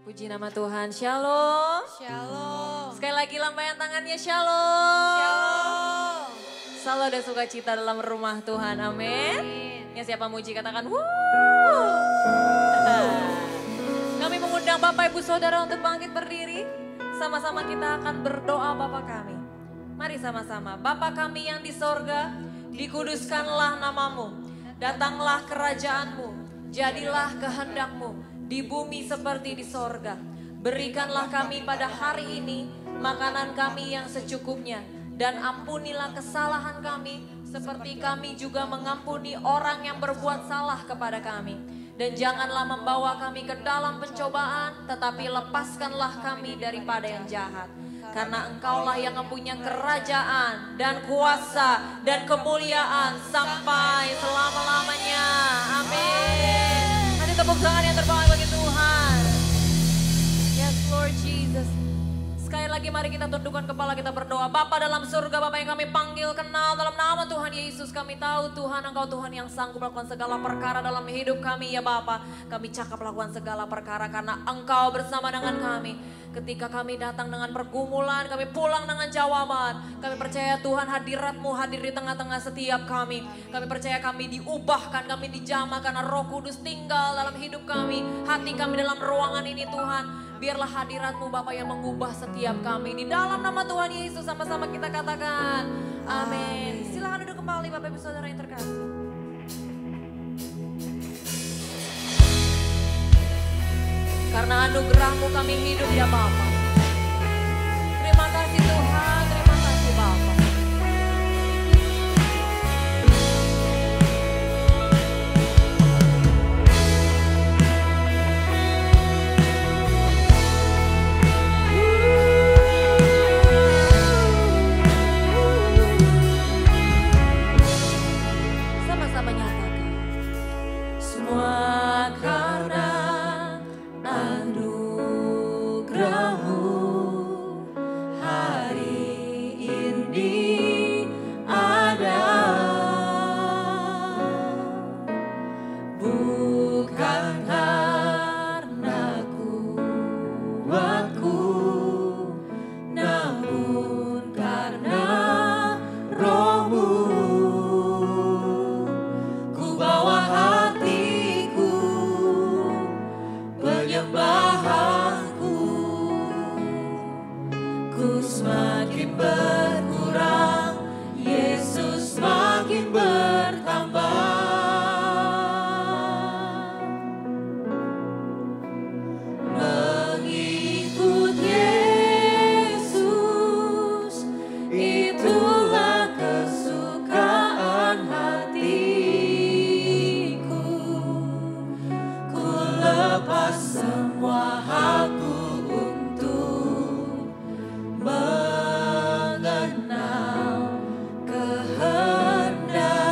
Puji nama Tuhan, shalom. Shalom. Sekali lagi lambaikan tangannya, shalom. Shalom. Selalu ada sukacita dalam rumah Tuhan, amin. Yang siapa muji katakan, wuh. Kami mengundang Bapak Ibu Saudara untuk bangkit berdiri. Sama-sama kita akan berdoa Bapa kami. Mari sama-sama, Bapa kami yang di sorga, dikuduskanlah namamu. Datanglah kerajaanmu, jadilah kehendakmu. Di bumi seperti di sorga. Berikanlah kami pada hari ini makanan kami yang secukupnya. Dan ampunilah kesalahan kami seperti kami juga mengampuni orang yang berbuat salah kepada kami. Dan janganlah membawa kami ke dalam pencobaan, tetapi lepaskanlah kami daripada yang jahat. Karena engkaulah yang mempunyai kerajaan dan kuasa dan kemuliaan sampai selama-lamanya. Amin. Nanti tepuk tangan yang terbaik bagi Tuhan. Yes Lord Jesus. Sekali lagi mari kita tundukkan kepala, kita berdoa. Bapa dalam surga, Bapa yang kami panggil kenal dalam nama Tuhan Yesus. Kami tahu Tuhan Engkau Tuhan yang sanggup melakukan segala perkara dalam hidup kami ya Bapa. Kami cakap melakukan segala perkara karena Engkau bersama dengan kami. Ketika kami datang dengan pergumulan, kami pulang dengan jawaban. Kami percaya Tuhan hadirat-Mu hadir di tengah-tengah setiap kami. Kami percaya kami diubahkan, kami dijamah karena Roh Kudus tinggal dalam hidup kami. Hati kami dalam ruangan ini Tuhan. Biarlah hadirat-Mu Bapa yang mengubah setiap kami. Di dalam nama Tuhan Yesus sama-sama kita katakan amin. Silakan duduk kembali Bapak Ibu Saudara yang terkasih. Karena anugerah-Mu kami hidup ya Bapa. Terima kasih Tuhan, terima kasih Bapa. Sama-sama nyatakan. Semua karena anugerah-Mu hari ini ada. Bukan karena kuatku, namun karena Roh-Mu. Ku bawa hatiku, penyembahanku, ku semakin berkurang, Yesus semakin bertambah. Mengikut Yesus, itulah kesukaan hatiku. Ku lepas semua hakku untuk mengenal kehendak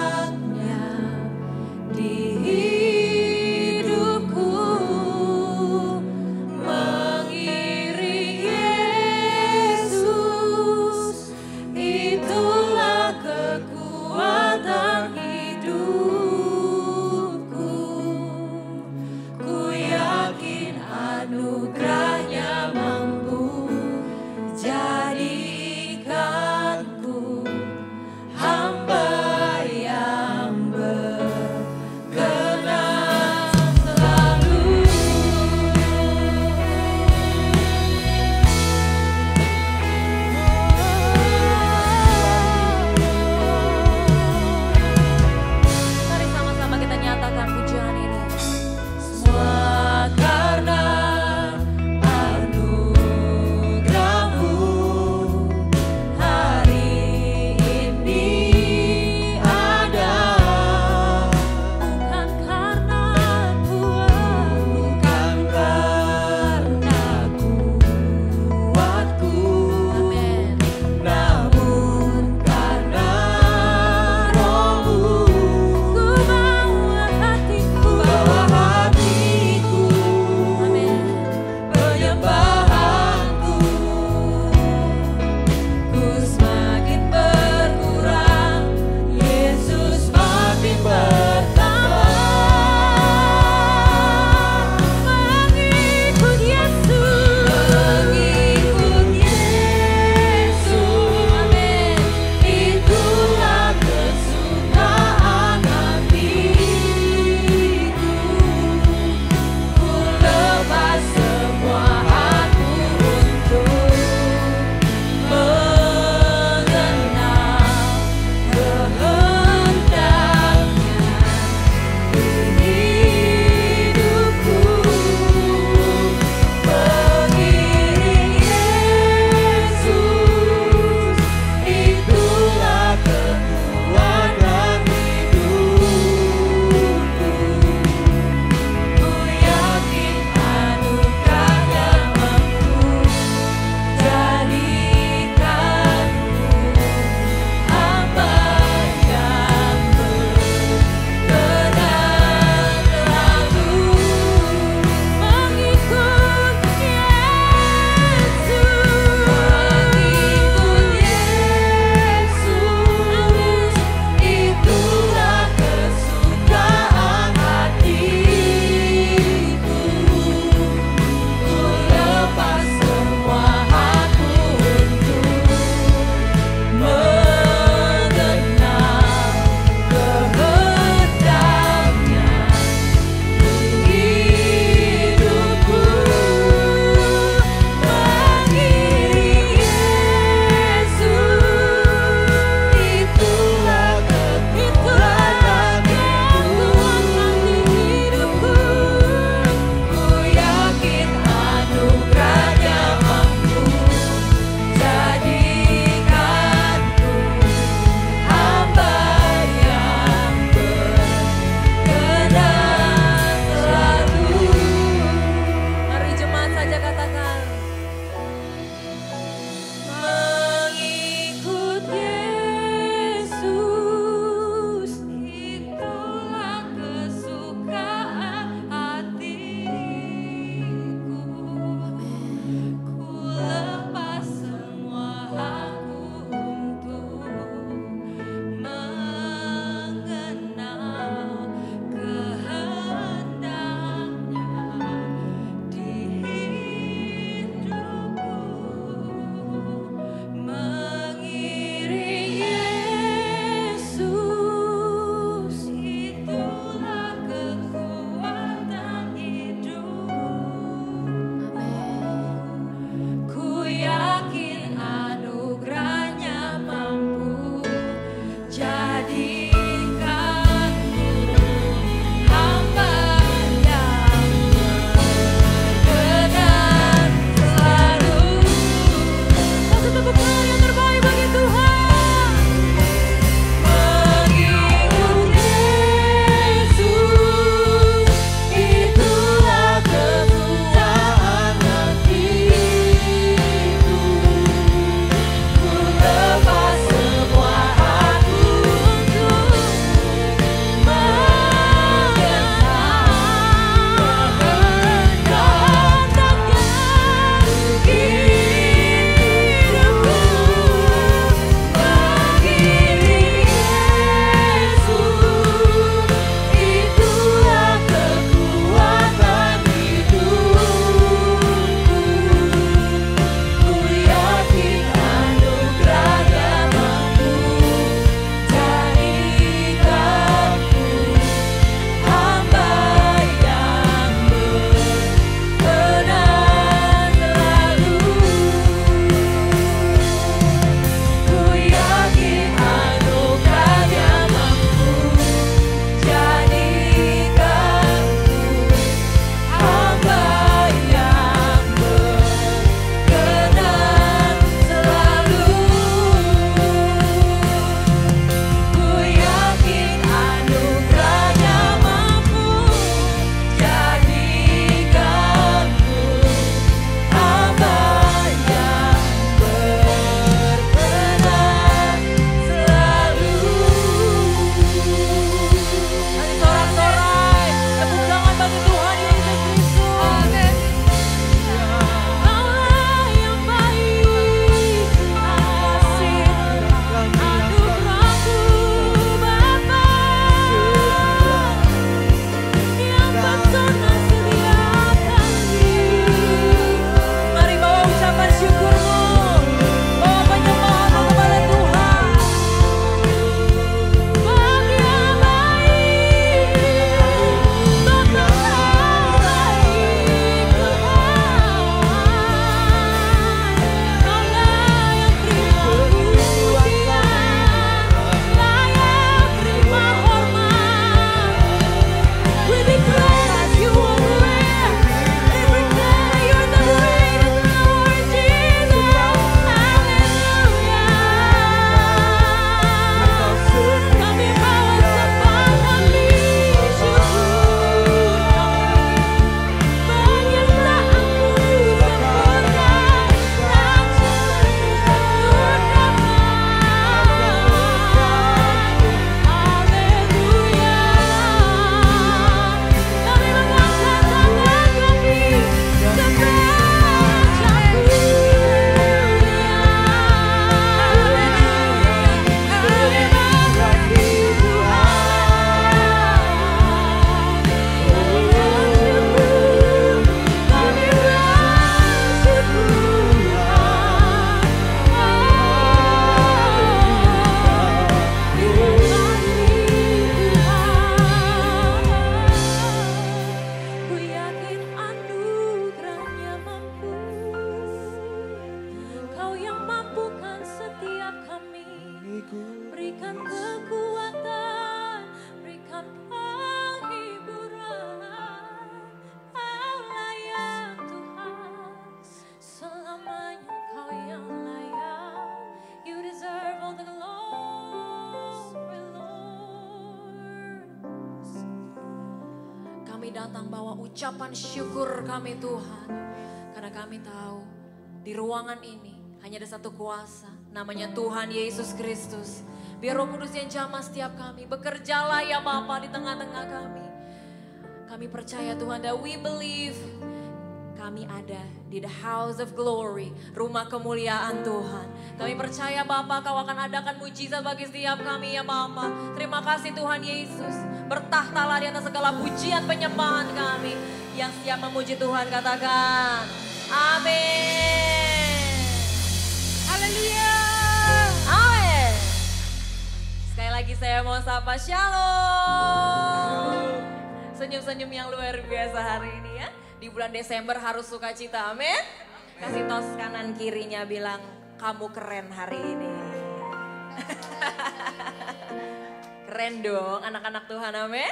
berikan kekuatan, berikan penghiburan. Kau layak Tuhan, selamanya Kau yang layak. You deserve all the glory, Lord. Kami datang bawa ucapan syukur kami Tuhan, karena kami tahu di ruangan ini hanya ada satu kuasa, namanya Tuhan Yesus Kristus. Biar Roh Kudus yang jamah setiap kami, bekerjalah ya Bapa di tengah-tengah kami. Kami percaya Tuhan, that we believe kami ada di the house of glory, rumah kemuliaan Tuhan. Kami percaya Bapa Kau akan adakan mujizat bagi setiap kami ya Bapa. Terima kasih Tuhan Yesus, bertahtalah di atas segala pujian penyembahan kami. Yang siap memuji Tuhan katakan, amin. Haleluya. Amin. Sekali lagi saya mau sapa shalom. Senyum-senyum yang luar biasa hari ini ya. Di bulan Desember harus sukacita, amin. Kasih tos kanan kirinya bilang, kamu keren hari ini. Keren dong anak-anak Tuhan, amin.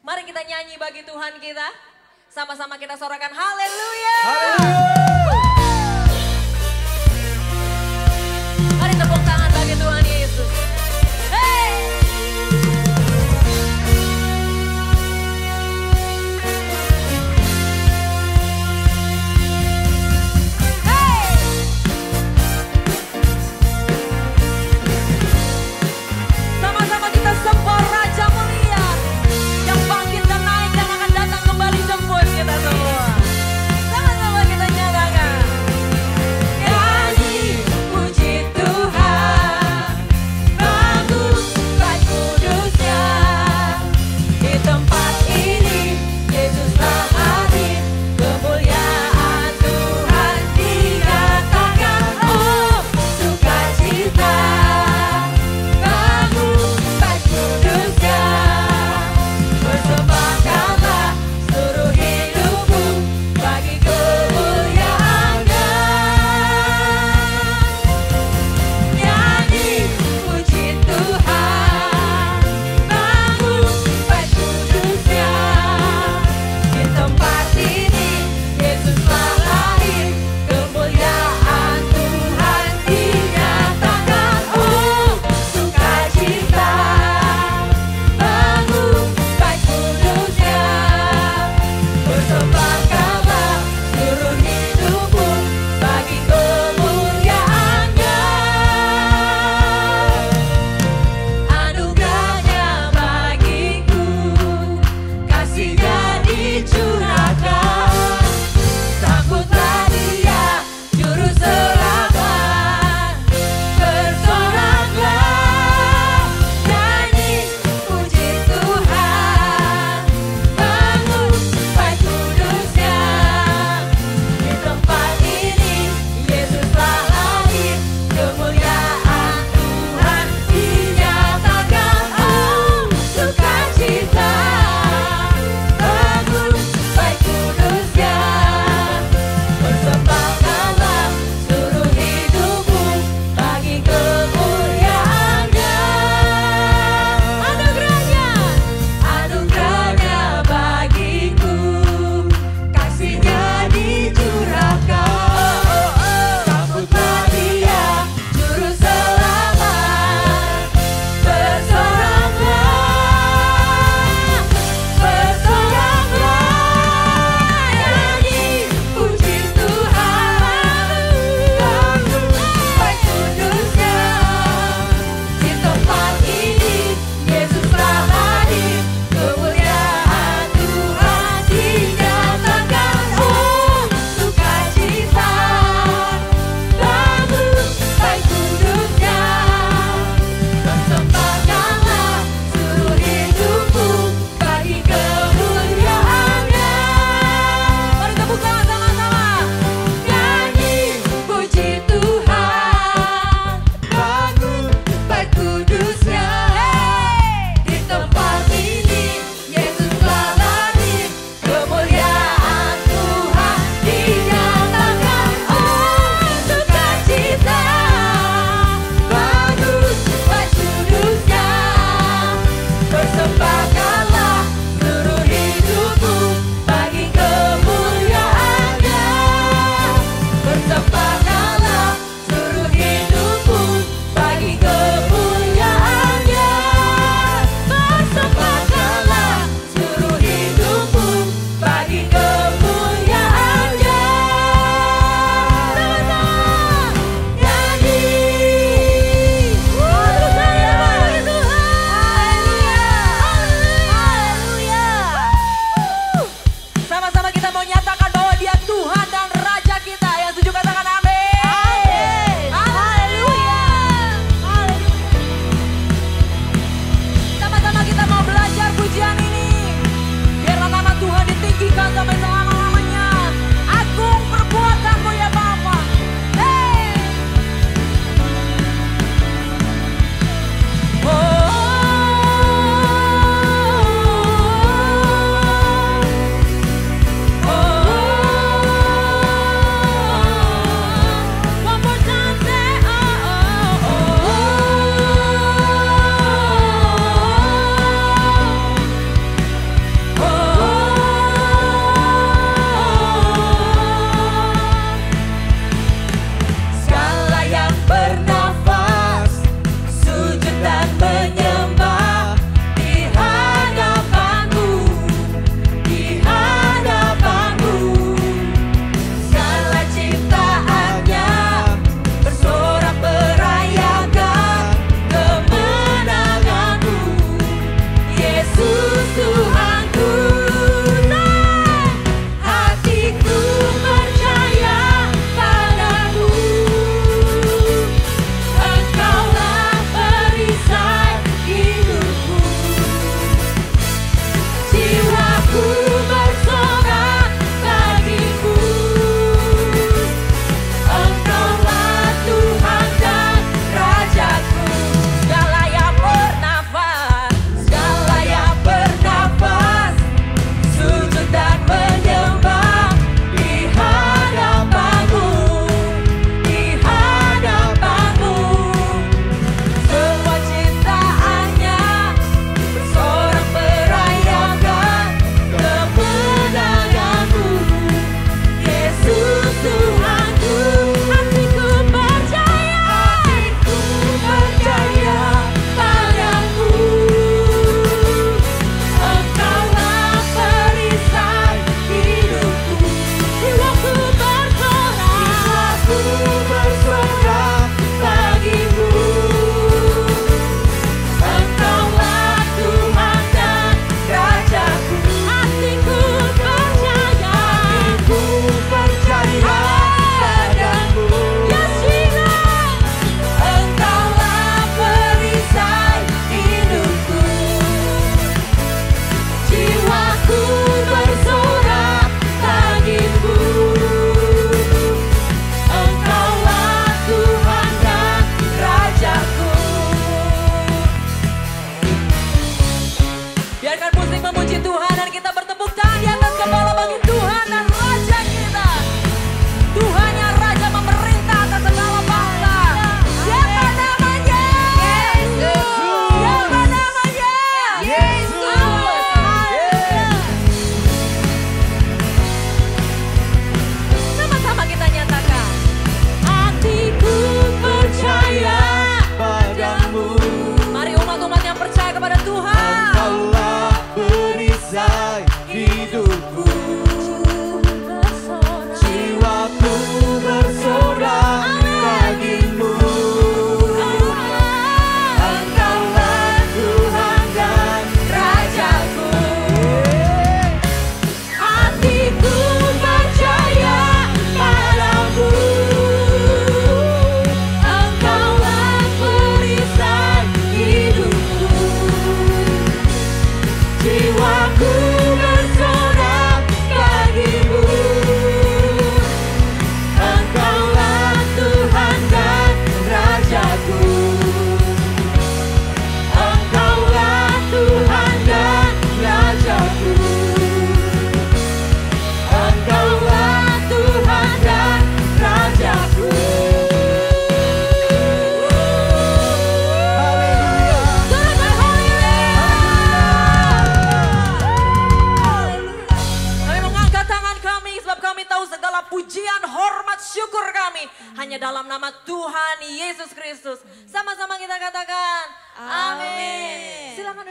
Mari kita nyanyi bagi Tuhan kita. Sama-sama kita sorakan haleluya. Mari tepuk tangan bagi Tuhan Yesus. Hey! Sama-sama kita sembah Raja Mulia yang bangkit dan naik dan akan datang kembali jemput kita semua. Sama-sama kita nyanyi.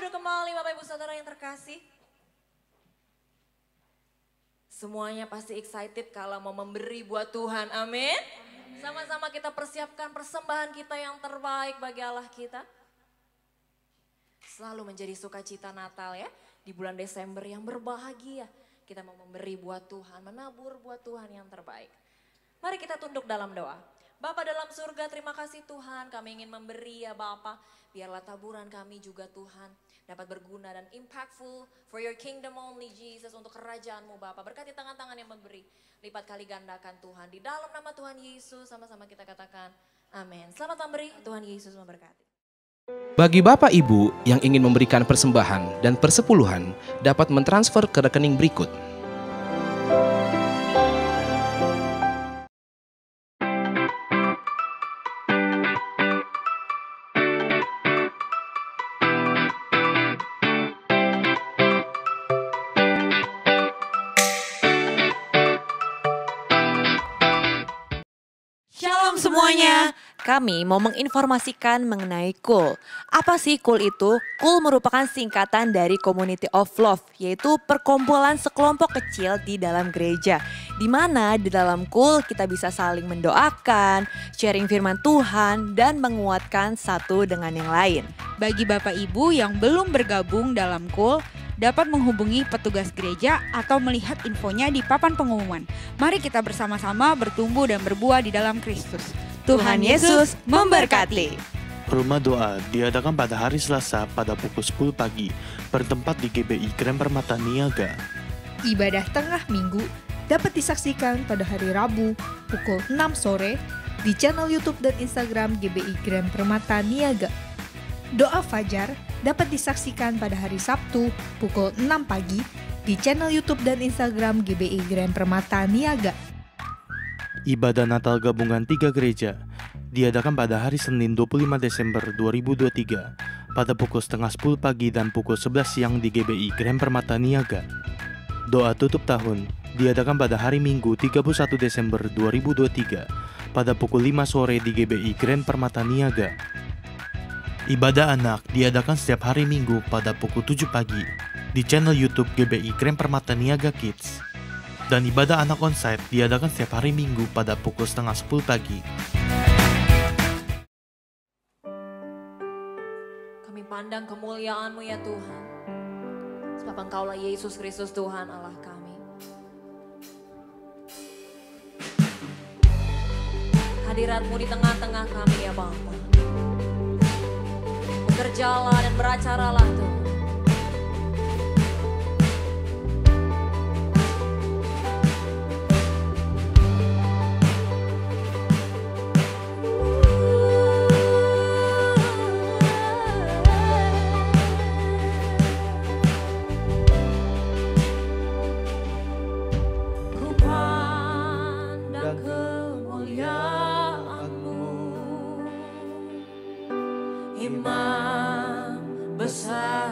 duduk kembali Bapak Ibu Saudara yang terkasih. Semuanya pasti excited kalau mau memberi buat Tuhan, amin. Sama-sama kita persiapkan persembahan kita yang terbaik bagi Allah kita. Selalu menjadi sukacita Natal ya, di bulan Desember yang berbahagia. Kita mau memberi buat Tuhan, menabur buat Tuhan yang terbaik. Mari kita tunduk dalam doa. Bapa dalam surga, terima kasih Tuhan, kami ingin memberi ya Bapa. Biarlah taburan kami juga Tuhan dapat berguna dan impactful for your kingdom only Jesus, untuk kerajaan-Mu Bapa. Berkati tangan-tangan yang memberi, lipat kali gandakan Tuhan. Di dalam nama Tuhan Yesus, sama-sama kita katakan amin. Selamat memberi, Tuhan Yesus memberkati. Bagi Bapak Ibu yang ingin memberikan persembahan dan persepuluhan, dapat mentransfer ke rekening berikut. Shalom semuanya. Kami mau menginformasikan mengenai KUL. Apa sih KUL itu? KUL merupakan singkatan dari Community of Love, yaitu perkumpulan sekelompok kecil di dalam gereja. Di mana di dalam KUL kita bisa saling mendoakan, sharing firman Tuhan, dan menguatkan satu dengan yang lain. Bagi Bapak Ibu yang belum bergabung dalam KUL, dapat menghubungi petugas gereja atau melihat infonya di papan pengumuman. Mari kita bersama-sama bertumbuh dan berbuah di dalam Kristus. Tuhan Yesus memberkati. Rumah doa diadakan pada hari Selasa pada pukul 10 pagi, bertempat di GBI Grand Permata Niaga. Ibadah tengah minggu dapat disaksikan pada hari Rabu pukul 6 sore di channel YouTube dan Instagram GBI Grand Permata Niaga. Doa Fajar dapat disaksikan pada hari Sabtu pukul 6 pagi di channel YouTube dan Instagram GBI Grand Permata Niaga. Ibadah Natal gabungan 3 gereja diadakan pada hari Senin 25 Desember 2023 pada pukul setengah 10 pagi dan pukul 11 siang di GBI Grand Permata Niaga. Doa tutup tahun diadakan pada hari Minggu 31 Desember 2023 pada pukul 5 sore di GBI Grand Permata Niaga. Ibadah anak diadakan setiap hari Minggu pada pukul 7 pagi di channel YouTube GBI Grand Permata Niaga Kids. Dan ibadah anak onsite diadakan setiap hari Minggu pada pukul setengah 10 pagi. Kami pandang kemuliaan-Mu ya Tuhan. Sebab Engkaulah Yesus Kristus Tuhan Allah kami. Hadirat-Mu di tengah-tengah kami ya Bapa. Bekerjalah dan beracaralah Tuhan. Imam besar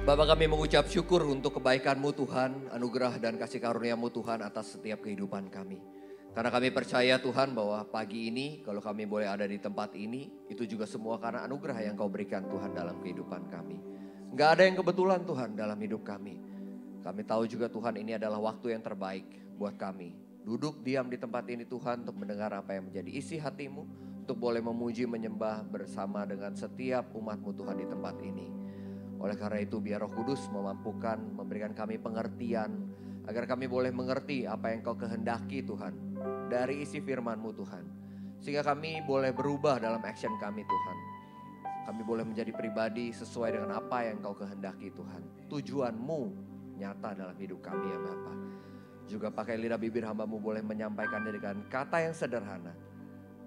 Bapa kami mengucap syukur untuk kebaikan-Mu Tuhan, anugerah dan kasih karunia-Mu Tuhan atas setiap kehidupan kami. Karena kami percaya Tuhan bahwa pagi ini kalau kami boleh ada di tempat ini, itu juga semua karena anugerah yang Kau berikan Tuhan dalam kehidupan kami. Enggak ada yang kebetulan Tuhan dalam hidup kami. Kami tahu juga Tuhan ini adalah waktu yang terbaik buat kami. Duduk diam di tempat ini Tuhan untuk mendengar apa yang menjadi isi hati-Mu, untuk boleh memuji menyembah bersama dengan setiap umat-Mu Tuhan di tempat ini. Oleh karena itu biar Roh Kudus memampukan, memberikan kami pengertian, agar kami boleh mengerti apa yang Kau kehendaki Tuhan, dari isi firman-Mu Tuhan. Sehingga kami boleh berubah dalam action kami Tuhan. Kami boleh menjadi pribadi sesuai dengan apa yang Kau kehendaki Tuhan. Tujuan-Mu nyata dalam hidup kami ya Bapa. Juga pakai lidah bibir hamba-Mu boleh menyampaikannya dengan kata yang sederhana.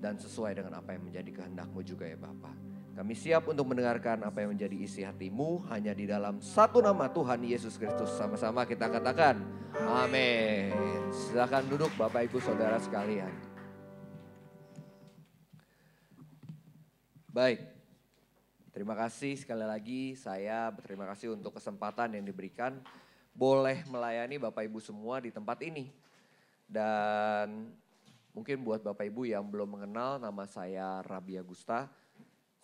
Dan sesuai dengan apa yang menjadi kehendak-Mu juga ya Bapa. Kami siap untuk mendengarkan apa yang menjadi isi hati-Mu hanya di dalam satu nama Tuhan Yesus Kristus. Sama-sama kita katakan amin. Silakan duduk Bapak Ibu Saudara sekalian. Baik, terima kasih sekali lagi. Saya berterima kasih untuk kesempatan yang diberikan. Boleh melayani Bapak Ibu semua di tempat ini. Dan mungkin buat Bapak Ibu yang belum mengenal, nama saya Rabi Agusta.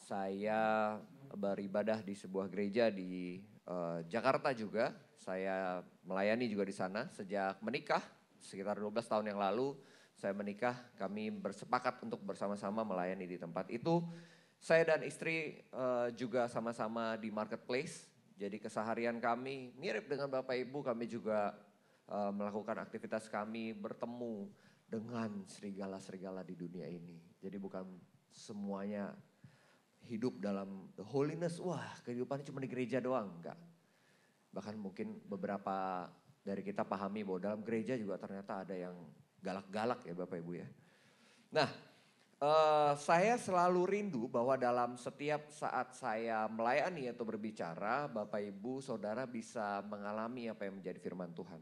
Saya beribadah di sebuah gereja di Jakarta juga. Saya melayani juga di sana sejak menikah. Sekitar 12 tahun yang lalu saya menikah. Kami bersepakat untuk bersama-sama melayani di tempat itu. Saya dan istri juga sama-sama di marketplace. Jadi keseharian kami mirip dengan Bapak Ibu. Kami juga melakukan aktivitas kami bertemu dengan serigala-serigala di dunia ini. Jadi bukan semuanya hidup dalam the holiness, wah kehidupannya cuma di gereja doang, enggak. Bahkan mungkin beberapa dari kita pahami bahwa dalam gereja juga ternyata ada yang galak-galak ya Bapak Ibu ya. Nah, saya selalu rindu bahwa dalam setiap saat saya melayani atau berbicara, Bapak Ibu Saudara bisa mengalami apa yang menjadi firman Tuhan.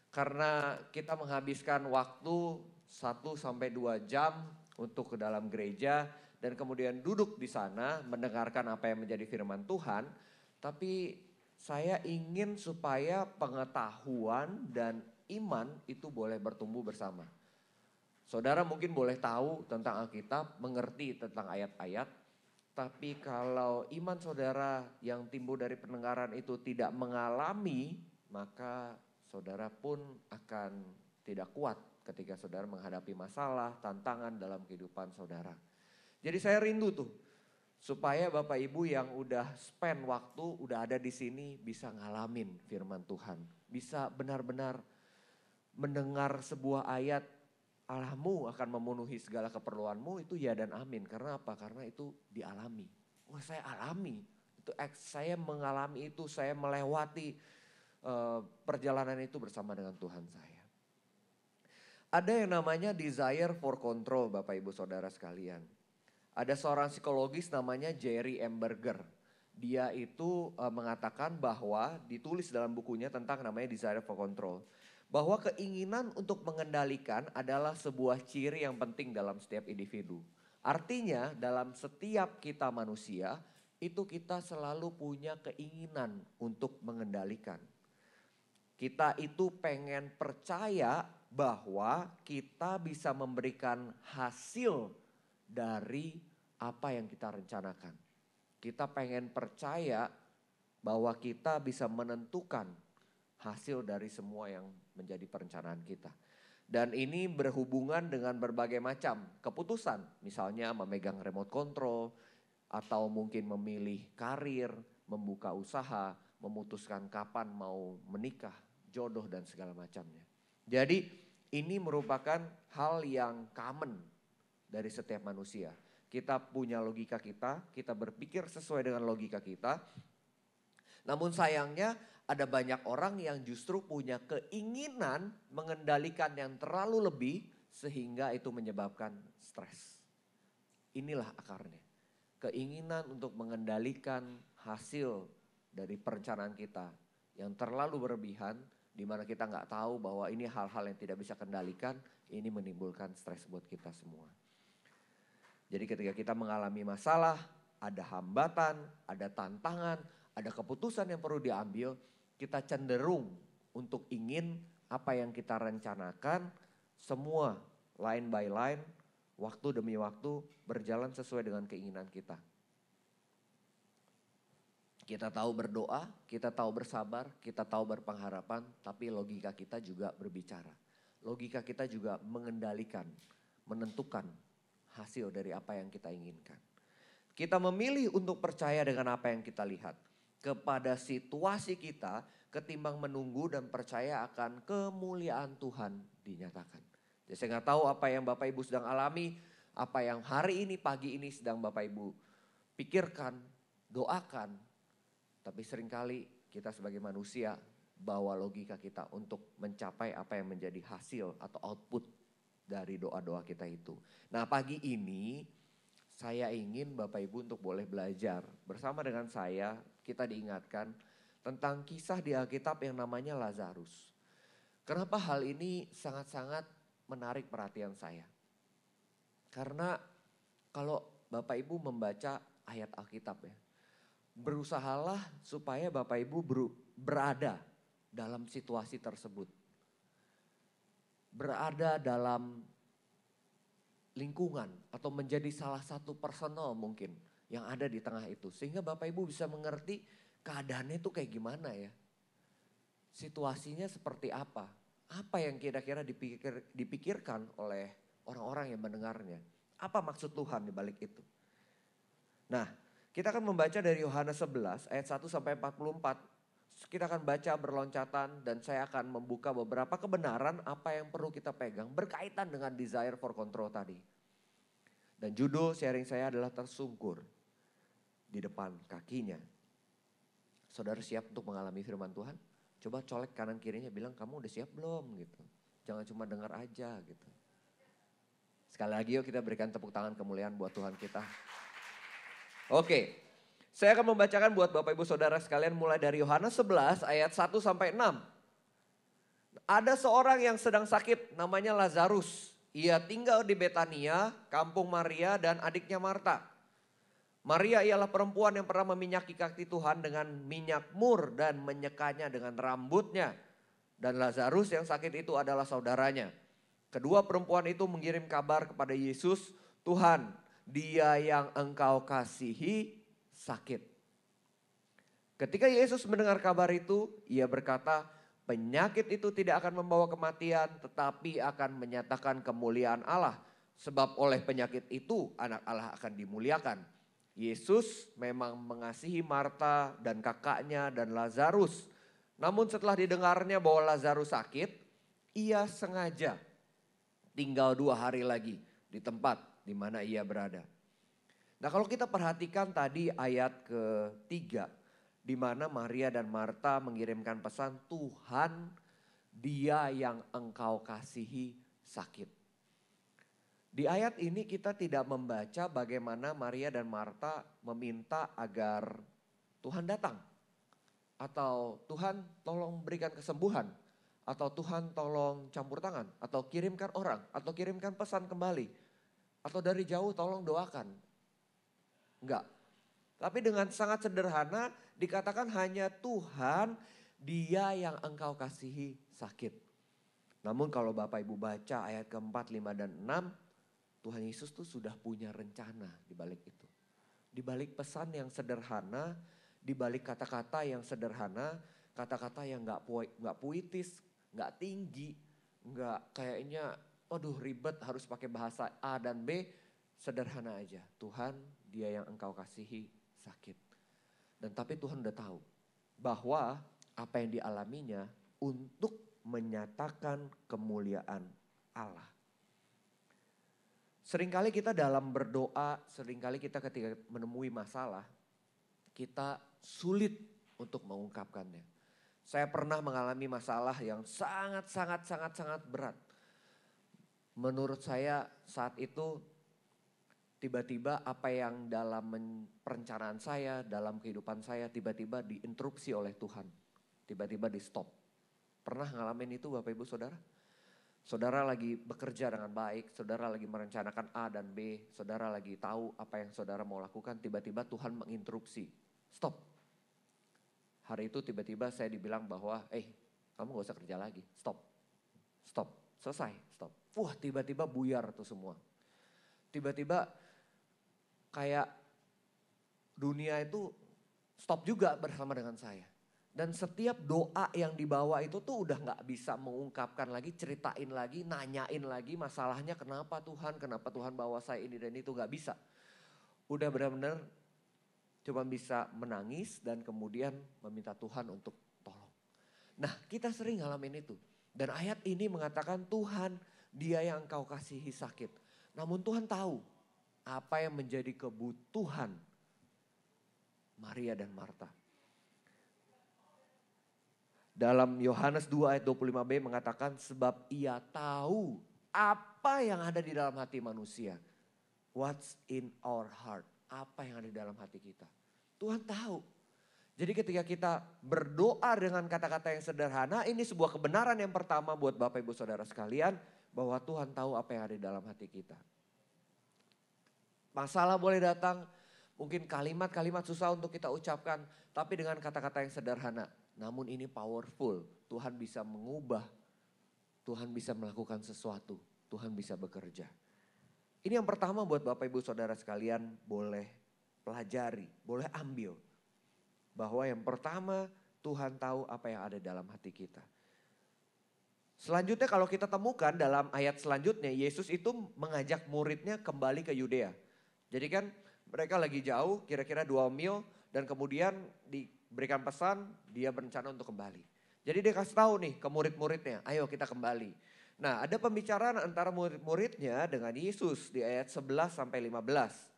Karena kita menghabiskan waktu 1-2 jam untuk ke dalam gereja, dan kemudian duduk di sana mendengarkan apa yang menjadi firman Tuhan. Tapi saya ingin supaya pengetahuan dan iman itu boleh bertumbuh bersama. Saudara mungkin boleh tahu tentang Alkitab, mengerti tentang ayat-ayat. Tapi kalau iman saudara yang timbul dari pendengaran itu tidak mengalami, maka saudara pun akan tidak kuat ketika saudara menghadapi masalah, tantangan dalam kehidupan saudara. Jadi saya rindu tuh supaya Bapak Ibu yang udah spend waktu, udah ada di sini bisa ngalamin firman Tuhan. Bisa benar-benar mendengar sebuah ayat, Allahmu akan memenuhi segala keperluanmu, itu ya dan amin. Karena apa? Karena itu dialami. Wah saya alami, itu saya mengalami itu, saya melewati perjalanan itu bersama dengan Tuhan saya. Ada yang namanya desire for control Bapak Ibu Saudara sekalian. Ada seorang psikologis namanya Jerry Emberger. Dia itu mengatakan bahwa ditulis dalam bukunya tentang namanya desire for control. Bahwa keinginan untuk mengendalikan adalah sebuah ciri yang penting dalam setiap individu. Artinya dalam setiap kita manusia itu kita selalu punya keinginan untuk mengendalikan. Kita itu pengen percaya bahwa kita bisa memberikan hasil dari apa yang kita rencanakan. Kita pengen percaya bahwa kita bisa menentukan hasil dari semua yang menjadi perencanaan kita. Dan ini berhubungan dengan berbagai macam keputusan. Misalnya memegang remote control, atau mungkin memilih karir, membuka usaha, memutuskan kapan mau menikah, jodoh dan segala macamnya. Jadi ini merupakan hal yang common dari setiap manusia. Kita punya logika kita berpikir sesuai dengan logika kita. Namun sayangnya ada banyak orang yang justru punya keinginan mengendalikan yang terlalu lebih sehingga itu menyebabkan stres. Inilah akarnya. Keinginan untuk mengendalikan hasil dari perencanaan kita yang terlalu berlebihan, di mana kita nggak tahu bahwa ini hal-hal yang tidak bisa kendalikan, ini menimbulkan stres buat kita semua. Jadi ketika kita mengalami masalah, ada hambatan, ada tantangan, ada keputusan yang perlu diambil, kita cenderung untuk ingin apa yang kita rencanakan semua line by line, waktu demi waktu berjalan sesuai dengan keinginan kita. Kita tahu berdoa, kita tahu bersabar, kita tahu berpengharapan, tapi logika kita juga berbicara. Logika kita juga mengendalikan, menentukan hasil dari apa yang kita inginkan. Kita memilih untuk percaya dengan apa yang kita lihat kepada situasi kita ketimbang menunggu dan percaya akan kemuliaan Tuhan dinyatakan. Jadi saya nggak tahu apa yang Bapak Ibu sedang alami, apa yang hari ini, pagi ini sedang Bapak Ibu pikirkan, doakan. Tapi seringkali kita sebagai manusia bawa logika kita untuk mencapai apa yang menjadi hasil atau output dari doa-doa kita itu. Nah pagi ini saya ingin Bapak Ibu untuk boleh belajar bersama dengan saya, kita diingatkan tentang kisah di Alkitab yang namanya Lazarus. Kenapa hal ini sangat-sangat menarik perhatian saya? Karena kalau Bapak Ibu membaca ayat Alkitab ya, berusahalah supaya Bapak Ibu berada dalam situasi tersebut. Berada dalam lingkungan atau menjadi salah satu personal mungkin yang ada di tengah itu. Sehingga Bapak Ibu bisa mengerti keadaannya itu kayak gimana ya. Situasinya seperti apa. Apa yang kira-kira dipikirkan oleh orang-orang yang mendengarnya. Apa maksud Tuhan di balik itu. Nah, kita akan membaca dari Yohanes 11 ayat 1 sampai 44. Kita akan baca berloncatan dan saya akan membuka beberapa kebenaran apa yang perlu kita pegang berkaitan dengan desire for control tadi. Dan judul sharing saya adalah tersungkur di depan kakinya. Saudara siap untuk mengalami firman Tuhan? Coba colek kanan kirinya bilang kamu udah siap belum gitu. Jangan cuma dengar aja gitu. Sekali lagi yuk kita berikan tepuk tangan kemuliaan buat Tuhan kita. Oke, saya akan membacakan buat Bapak Ibu Saudara sekalian mulai dari Yohanes 11 ayat 1 sampai 6. Ada seorang yang sedang sakit namanya Lazarus. Ia tinggal di Betania, kampung Maria dan adiknya Marta. Maria ialah perempuan yang pernah meminyaki kaki Tuhan dengan minyak mur dan menyekanya dengan rambutnya. Dan Lazarus yang sakit itu adalah saudaranya. Kedua perempuan itu mengirim kabar kepada Yesus, Tuhan, Dia yang engkau kasihi sakit. Ketika Yesus mendengar kabar itu, ia berkata, penyakit itu tidak akan membawa kematian, tetapi akan menyatakan kemuliaan Allah. Sebab oleh penyakit itu anak Allah akan dimuliakan. Yesus memang mengasihi Marta dan kakaknya dan Lazarus. Namun setelah didengarnya bahwa Lazarus sakit, ia sengaja tinggal 2 hari lagi di tempat di mana ia berada. Nah kalau kita perhatikan tadi ayat ketiga, di mana Maria dan Marta mengirimkan pesan, Tuhan, Dia yang engkau kasihi sakit. Di ayat ini kita tidak membaca bagaimana Maria dan Marta meminta agar Tuhan datang. Atau Tuhan tolong berikan kesembuhan. Atau Tuhan tolong campur tangan. Atau kirimkan orang. Atau kirimkan pesan kembali. Atau dari jauh tolong doakan. Enggak. Tapi dengan sangat sederhana dikatakan hanya Tuhan, Dia yang engkau kasihi sakit. Namun kalau Bapak Ibu baca ayat keempat, 5 dan 6, Tuhan Yesus tuh sudah punya rencana di balik itu. Di balik pesan yang sederhana, di balik kata-kata yang sederhana, kata-kata yang enggak puitis, enggak tinggi, enggak kayaknya aduh ribet harus pakai bahasa A dan B, sederhana aja. Tuhan, Dia yang engkau kasihi sakit. Dan tapi Tuhan udah tahu bahwa apa yang dialaminya untuk menyatakan kemuliaan Allah. Seringkali kita dalam berdoa, seringkali kita ketika menemui masalah, kita sulit untuk mengungkapkannya. Saya pernah mengalami masalah yang sangat berat. Menurut saya saat itu tiba-tiba apa yang dalam perencanaan saya, dalam kehidupan saya tiba-tiba diinterupsi oleh Tuhan. Tiba-tiba di stop. Pernah ngalamin itu Bapak Ibu Saudara? Saudara lagi bekerja dengan baik, saudara lagi merencanakan A dan B, saudara lagi tahu apa yang saudara mau lakukan, tiba-tiba Tuhan menginterupsi. Stop. Hari itu tiba-tiba saya dibilang bahwa, kamu gak usah kerja lagi, stop, selesai, stop. Wah, tiba-tiba buyar tuh semua. Tiba-tiba kayak dunia itu stop juga bersama dengan saya. Dan setiap doa yang dibawa itu tuh udah gak bisa mengungkapkan lagi, ceritain lagi, nanyain lagi masalahnya kenapa Tuhan bawa saya ini dan itu, gak bisa. Udah benar-benar cuma bisa menangis dan kemudian meminta Tuhan untuk tolong. Nah, kita sering ngalamin itu. Dan ayat ini mengatakan Tuhan, Dia yang engkau kasihi sakit. Namun Tuhan tahu apa yang menjadi kebutuhan Maria dan Marta. Dalam Yohanes 2 ayat 25b mengatakan sebab ia tahu apa yang ada di dalam hati manusia. What's in our heart. Apa yang ada di dalam hati kita. Tuhan tahu. Jadi ketika kita berdoa dengan kata-kata yang sederhana, ini sebuah kebenaran yang pertama buat Bapak Ibu Saudara sekalian. Bahwa Tuhan tahu apa yang ada di dalam hati kita. Masalah boleh datang, mungkin kalimat-kalimat susah untuk kita ucapkan. Tapi dengan kata-kata yang sederhana. Namun ini powerful, Tuhan bisa mengubah, Tuhan bisa melakukan sesuatu, Tuhan bisa bekerja. Ini yang pertama buat Bapak Ibu Saudara sekalian boleh pelajari, boleh ambil. Bahwa yang pertama Tuhan tahu apa yang ada dalam hati kita. Selanjutnya kalau kita temukan dalam ayat selanjutnya, Yesus itu mengajak muridnya kembali ke Yudea. Jadi kan mereka lagi jauh, kira-kira 2 mil dan kemudian diberikan pesan, dia berencana untuk kembali. Jadi dia kasih tahu nih ke murid-muridnya, ayo kita kembali. Nah, ada pembicaraan antara murid-muridnya dengan Yesus di ayat 11 sampai 15.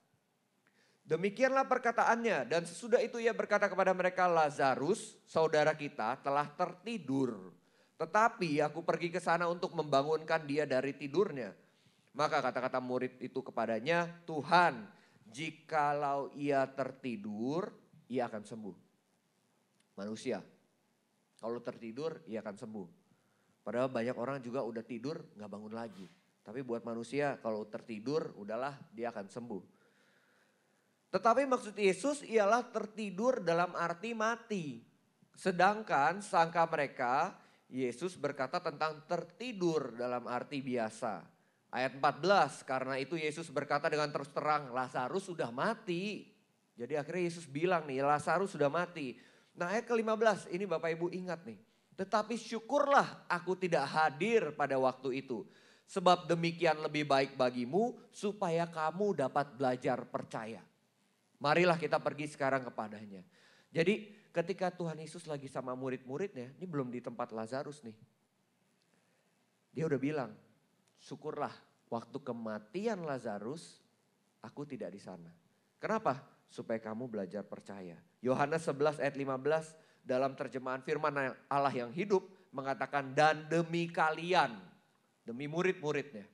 Demikianlah perkataannya dan sesudah itu ia berkata kepada mereka, Lazarus, saudara kita telah tertidur. Tetapi aku pergi ke sana untuk membangunkan dia dari tidurnya. Maka kata-kata murid itu kepadanya, Tuhan, jikalau ia tertidur, ia akan sembuh. Manusia, kalau tertidur, ia akan sembuh. Padahal banyak orang juga udah tidur, gak bangun lagi. Tapi buat manusia, kalau tertidur, udahlah dia akan sembuh. Tetapi maksud Yesus ialah tertidur dalam arti mati. Sedangkan sangka mereka, Yesus berkata tentang tertidur dalam arti biasa. Ayat 14, karena itu Yesus berkata dengan terus terang, Lazarus sudah mati. Jadi akhirnya Yesus bilang nih, Lazarus sudah mati. Nah ayat ke-15, ini Bapak Ibu ingat nih. Tetapi syukurlah aku tidak hadir pada waktu itu. Sebab demikian lebih baik bagimu supaya kamu dapat belajar percaya. Marilah kita pergi sekarang kepadanya. Jadi ketika Tuhan Yesus lagi sama murid-muridnya, ini belum di tempat Lazarus nih. Dia udah bilang, syukurlah waktu kematian Lazarus aku tidak di sana. Kenapa? Supaya kamu belajar percaya. Yohanes 11 ayat 15 dalam terjemahan firman Allah yang hidup mengatakan dan demi kalian, demi murid-muridnya.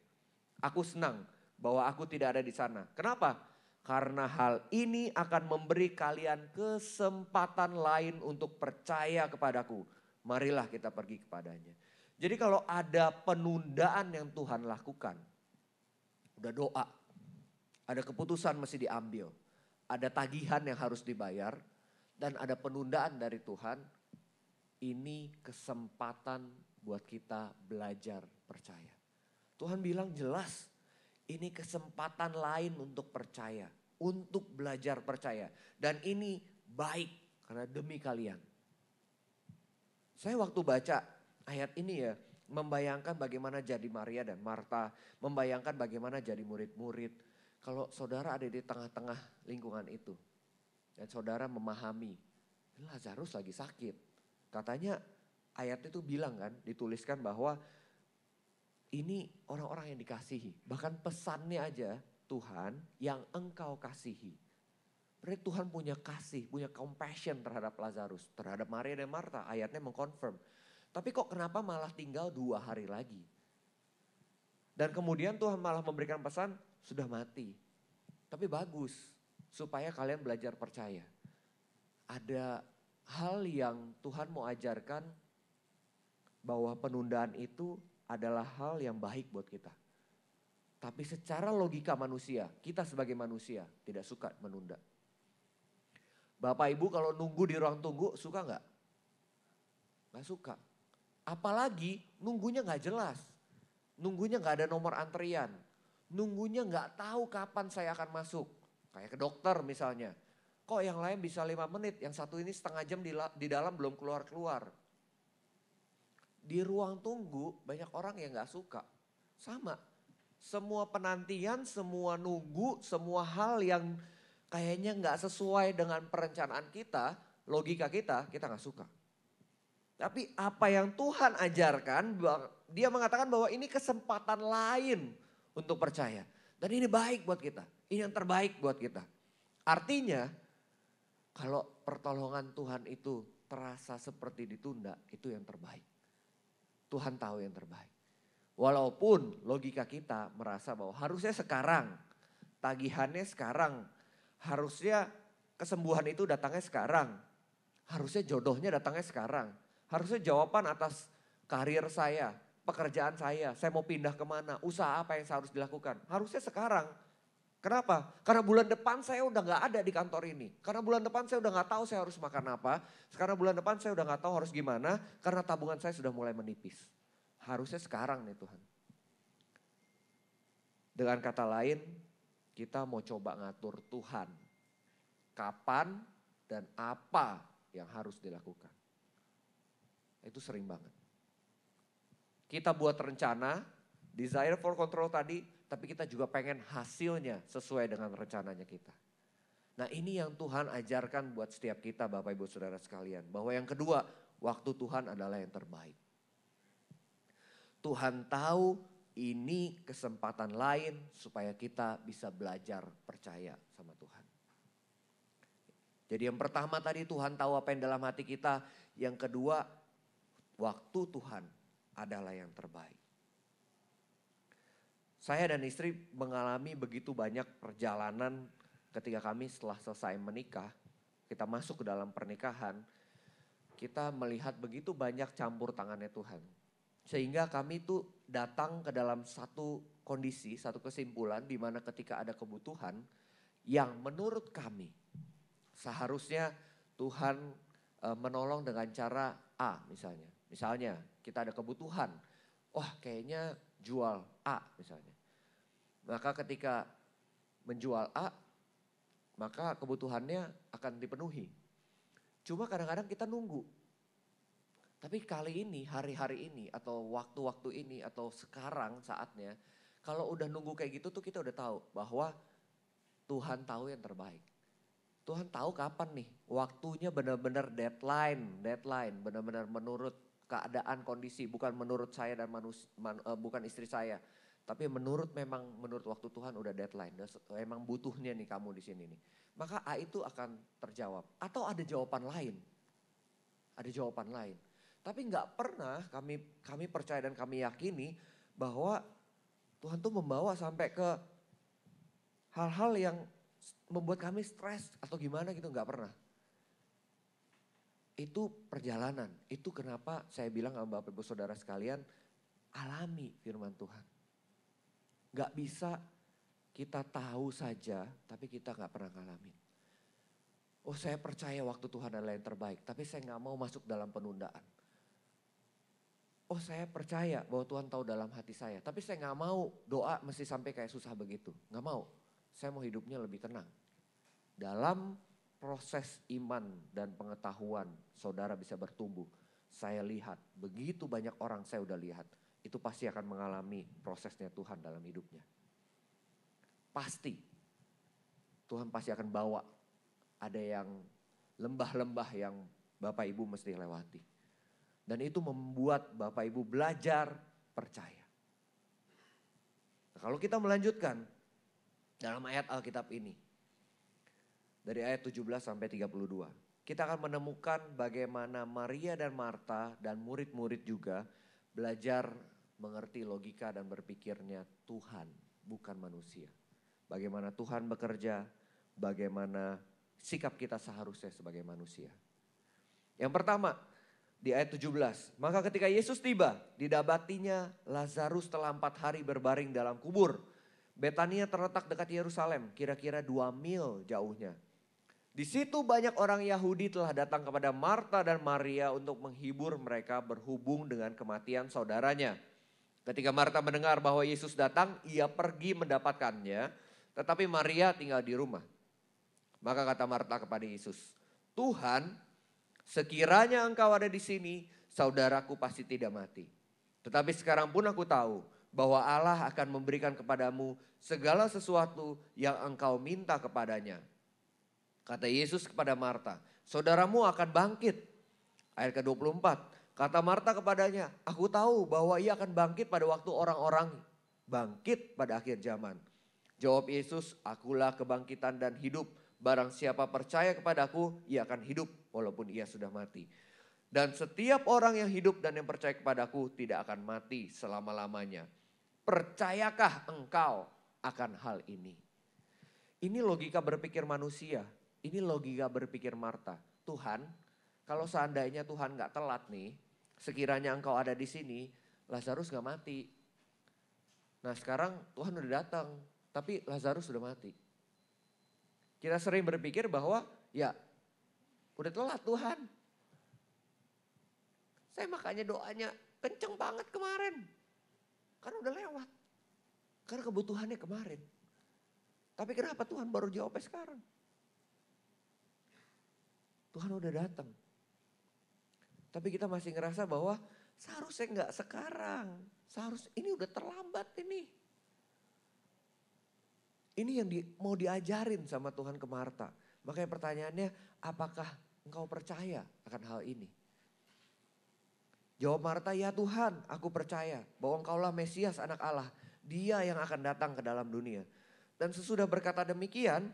Aku senang bahwa aku tidak ada di sana. Kenapa? Karena hal ini akan memberi kalian kesempatan lain untuk percaya kepadaku. Marilah kita pergi kepadanya. Jadi kalau ada penundaan yang Tuhan lakukan, udah doa, ada keputusan mesti diambil, ada tagihan yang harus dibayar, dan ada penundaan dari Tuhan, ini kesempatan buat kita belajar percaya. Tuhan bilang jelas, ini kesempatan lain untuk percaya, untuk belajar percaya. Dan ini baik karena demi kalian. Saya waktu baca ayat ini ya, membayangkan bagaimana jadi Maria dan Marta, membayangkan bagaimana jadi murid-murid. Kalau saudara ada di tengah-tengah lingkungan itu, dan saudara memahami, Lazarus lagi sakit. Katanya ayat itu bilang kan, dituliskan bahwa ini orang-orang yang dikasihi. Bahkan pesannya aja, Tuhan yang engkau kasihi. Berarti Tuhan punya kasih, punya compassion terhadap Lazarus, terhadap Maria dan Marta. Ayatnya mengkonfirm. Tapi kok kenapa malah tinggal 2 hari lagi? Dan kemudian Tuhan malah memberikan pesan, sudah mati. Tapi bagus, supaya kalian belajar percaya. Ada hal yang Tuhan mau ajarkan bahwa penundaan itu adalah hal yang baik buat kita. Tapi secara logika manusia, kita sebagai manusia tidak suka menunda. Bapak Ibu kalau nunggu di ruang tunggu suka nggak? Nggak suka. Apalagi nunggunya nggak jelas. Nunggunya nggak ada nomor antrian. Nunggunya nggak tahu kapan saya akan masuk. Kayak ke dokter misalnya. Kok yang lain bisa 5 menit, yang satu ini setengah jam di dalam belum keluar-keluar. Di ruang tunggu banyak orang yang nggak suka. Sama. Semua penantian, semua nunggu, semua hal yang kayaknya nggak sesuai dengan perencanaan kita, logika kita nggak suka. Tapi apa yang Tuhan ajarkan, dia mengatakan bahwa ini kesempatan lain untuk percaya. Dan ini baik buat kita, ini yang terbaik buat kita. Artinya kalau pertolongan Tuhan itu terasa seperti ditunda, itu yang terbaik. Tuhan tahu yang terbaik. Walaupun logika kita merasa bahwa harusnya sekarang, tagihannya sekarang, harusnya kesembuhan itu datangnya sekarang, harusnya jodohnya datangnya sekarang, harusnya jawaban atas karir saya, pekerjaan saya mau pindah kemana, usaha apa yang saya harus dilakukan, harusnya sekarang. Kenapa? Karena bulan depan saya udah gak ada di kantor ini. Karena bulan depan saya udah gak tahu saya harus makan apa. Karena bulan depan saya udah gak tahu harus gimana. Karena tabungan saya sudah mulai menipis. Harusnya sekarang nih Tuhan. Dengan kata lain, kita mau coba ngatur Tuhan. Kapan dan apa yang harus dilakukan. Itu sering banget. Kita buat rencana, desire for control tadi, tapi kita juga pengen hasilnya sesuai dengan rencananya kita. Nah ini yang Tuhan ajarkan buat setiap kita Bapak Ibu Saudara sekalian. Bahwa yang kedua, waktu Tuhan adalah yang terbaik. Tuhan tahu ini kesempatan lain supaya kita bisa belajar percaya sama Tuhan. Jadi yang pertama tadi Tuhan tahu apa yang dalam hati kita. Yang kedua, waktu Tuhan adalah yang terbaik. Saya dan istri mengalami begitu banyak perjalanan ketika kami setelah selesai menikah. Kita masuk ke dalam pernikahan. Kita melihat begitu banyak campur tangannya Tuhan. Sehingga kami tuh datang ke dalam satu kondisi, satu kesimpulan di mana ketika ada kebutuhan yang menurut kami seharusnya Tuhan menolong dengan cara A misalnya. Misalnya kita ada kebutuhan, wah kayaknya jual A misalnya. Maka ketika menjual A, maka kebutuhannya akan dipenuhi. Cuma kadang-kadang kita nunggu. Tapi kali ini, hari-hari ini, atau waktu-waktu ini, atau sekarang saatnya, kalau udah nunggu kayak gitu tuh kita udah tahu bahwa Tuhan tahu yang terbaik. Tuhan tahu kapan nih, waktunya benar-benar deadline, benar-benar menurut keadaan kondisi, bukan menurut saya dan bukan istri saya. Tapi menurut waktu Tuhan udah deadline, emang butuhnya nih kamu di sini nih. Maka A itu akan terjawab, atau ada jawaban lain. Ada jawaban lain. Tapi nggak pernah kami percaya dan kami yakini bahwa Tuhan tuh membawa sampai ke hal-hal yang membuat kami stres atau gimana gitu, nggak pernah. Itu perjalanan, itu kenapa saya bilang sama Bapak Ibu Saudara sekalian, alami firman Tuhan. Nggak bisa kita tahu saja tapi kita nggak pernah ngalamin. Oh saya percaya waktu Tuhan adalah yang terbaik, tapi saya nggak mau masuk dalam penundaan. Oh saya percaya bahwa Tuhan tahu dalam hati saya. Tapi saya gak mau doa mesti sampai kayak susah begitu. Gak mau. Saya mau hidupnya lebih tenang. Dalam proses iman dan pengetahuan saudara bisa bertumbuh. Saya lihat begitu banyak orang saya udah lihat. Itu pasti akan mengalami prosesnya Tuhan dalam hidupnya. Pasti. Tuhan pasti akan bawa. Ada yang lembah-lembah yang Bapak Ibu mesti lewati. Dan itu membuat Bapak Ibu belajar percaya. Nah, kalau kita melanjutkan dalam ayat Alkitab ini. Dari ayat 17 sampai 32. Kita akan menemukan bagaimana Maria dan Marta dan murid-murid juga belajar mengerti logika dan berpikirnya Tuhan, bukan manusia. Bagaimana Tuhan bekerja, bagaimana sikap kita seharusnya sebagai manusia. Yang pertama, di ayat 17, maka ketika Yesus tiba, didapatinya Lazarus telah 4 hari berbaring dalam kubur. Betania terletak dekat Yerusalem, kira-kira 2 mil jauhnya. Di situ banyak orang Yahudi telah datang kepada Marta dan Maria untuk menghibur mereka berhubung dengan kematian saudaranya. Ketika Marta mendengar bahwa Yesus datang, ia pergi mendapatkannya, tetapi Maria tinggal di rumah. Maka kata Marta kepada Yesus, "Tuhan, sekiranya engkau ada di sini, saudaraku pasti tidak mati. Tetapi sekarang pun aku tahu bahwa Allah akan memberikan kepadamu segala sesuatu yang engkau minta kepadanya." Kata Yesus kepada Marta, "Saudaramu akan bangkit." Ayat ke-24, kata Marta kepadanya, "Aku tahu bahwa ia akan bangkit pada waktu orang-orang bangkit pada akhir zaman." Jawab Yesus, "Akulah kebangkitan dan hidup. Barang siapa percaya kepadaku, ia akan hidup walaupun ia sudah mati. Dan setiap orang yang hidup dan yang percaya kepadaku tidak akan mati selama-lamanya. Percayakah engkau akan hal ini?" Ini logika berpikir manusia. Ini logika berpikir Marta. Tuhan, kalau seandainya Tuhan gak telat nih, sekiranya engkau ada di sini, Lazarus gak mati. Nah sekarang Tuhan udah datang, tapi Lazarus sudah mati. Kita sering berpikir bahwa ya udah telat Tuhan. Saya makanya doanya kenceng banget kemarin. Karena udah lewat. Karena kebutuhannya kemarin. Tapi kenapa Tuhan baru jawabnya sekarang? Tuhan udah datang. Tapi kita masih ngerasa bahwa seharusnya enggak sekarang. Ini udah terlambat ini. Ini yang mau diajarin sama Tuhan ke Marta. Makanya pertanyaannya, apakah engkau percaya akan hal ini? Jawab Marta, "Ya Tuhan, aku percaya bahwa engkaulah Mesias anak Allah. Dia yang akan datang ke dalam dunia." Dan sesudah berkata demikian,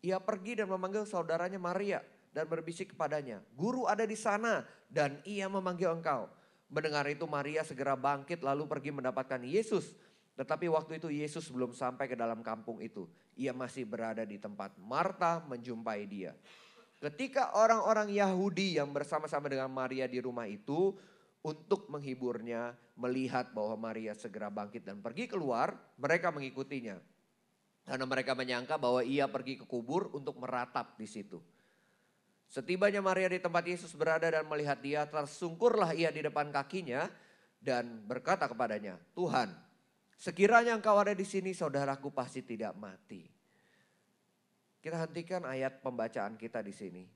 ia pergi dan memanggil saudaranya Maria dan berbisik kepadanya, "Guru ada di sana dan ia memanggil engkau." Mendengar itu Maria segera bangkit lalu pergi mendapatkan Yesus. Tetapi waktu itu Yesus belum sampai ke dalam kampung itu. Ia masih berada di tempat Marta menjumpai dia. Ketika orang-orang Yahudi yang bersama-sama dengan Maria di rumah itu untuk menghiburnya, melihat bahwa Maria segera bangkit dan pergi keluar, mereka mengikutinya. Karena mereka menyangka bahwa ia pergi ke kubur untuk meratap di situ. Setibanya Maria di tempat Yesus berada dan melihat dia, tersungkurlah ia di depan kakinya dan berkata kepadanya, "Tuhan, sekiranya engkau ada di sini, saudaraku pasti tidak mati." Kita hentikan ayat pembacaan kita di sini.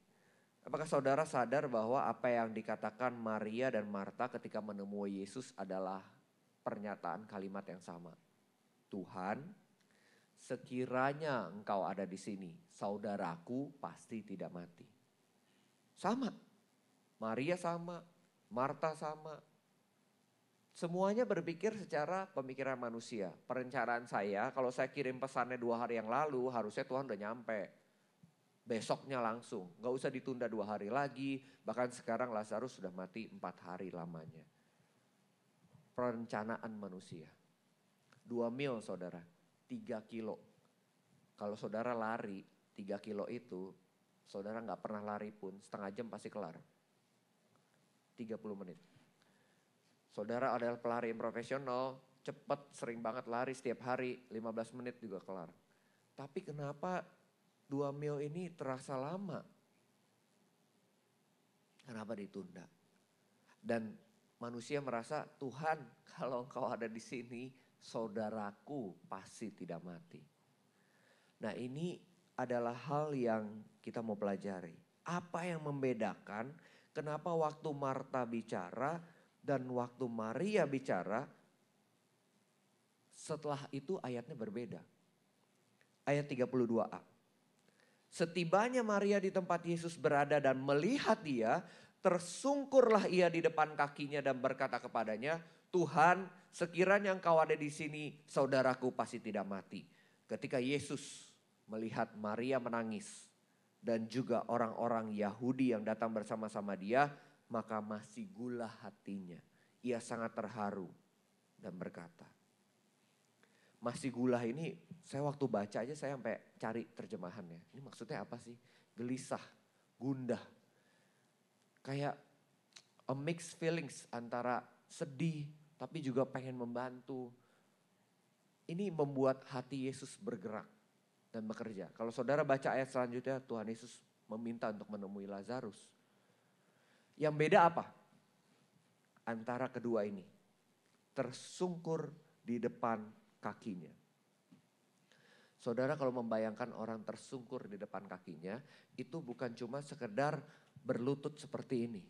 Apakah saudara sadar bahwa apa yang dikatakan Maria dan Marta ketika menemui Yesus adalah pernyataan kalimat yang sama? Tuhan, sekiranya engkau ada di sini, saudaraku pasti tidak mati. Sama, Maria sama, Marta sama. Semuanya berpikir secara pemikiran manusia. Perencanaan saya, kalau saya kirim pesannya 2 hari yang lalu, harusnya Tuhan udah nyampe. Besoknya langsung, gak usah ditunda 2 hari lagi. Bahkan sekarang Lazarus sudah mati 4 hari lamanya. Perencanaan manusia. 2 mil saudara, 3 kilo. Kalau saudara lari 3 kilo itu, saudara gak pernah lari pun, setengah jam pasti kelar. 30 menit. Saudara adalah pelari yang profesional, cepat, sering banget lari setiap hari, 15 menit juga kelar. Tapi kenapa 2 mil ini terasa lama? Kenapa ditunda? Dan manusia merasa, Tuhan kalau engkau ada di sini, saudaraku pasti tidak mati. Nah ini adalah hal yang kita mau pelajari. Apa yang membedakan kenapa waktu Marta bicara dan waktu Maria bicara, setelah itu ayatnya berbeda. Ayat 32a. Setibanya Maria di tempat Yesus berada dan melihat dia, tersungkurlah ia di depan kakinya dan berkata kepadanya, "Tuhan, sekiranya engkau ada di sini, saudaraku pasti tidak mati." Ketika Yesus melihat Maria menangis dan juga orang-orang Yahudi yang datang bersama-sama dia, maka masih gula hatinya. Ia sangat terharu dan berkata, masih gula ini saya waktu baca aja saya sampai cari terjemahannya. Ini maksudnya apa sih? Gelisah, gundah. Kayak a mixed feelings antara sedih tapi juga pengen membantu. Ini membuat hati Yesus bergerak. dan bekerja. Kalau saudara baca ayat selanjutnya, Tuhan Yesus meminta untuk menemui Lazarus. Yang beda apa? Antara kedua ini. Tersungkur di depan kakinya. Saudara kalau membayangkan orang tersungkur di depan kakinya, itu bukan cuma sekedar berlutut seperti ini.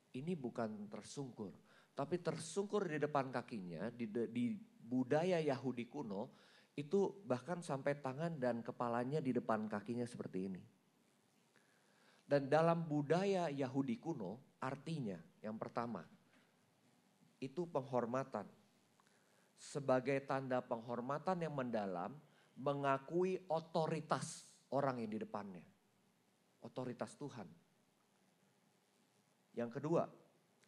Ini bukan tersungkur, tapi tersungkur di depan kakinya di budaya Yahudi kuno, itu bahkan sampai tangan dan kepalanya di depan kakinya seperti ini. Dan dalam budaya Yahudi kuno, artinya yang pertama, itu penghormatan. Sebagai tanda penghormatan yang mendalam, mengakui otoritas orang yang di depannya. Otoritas Tuhan. Yang kedua,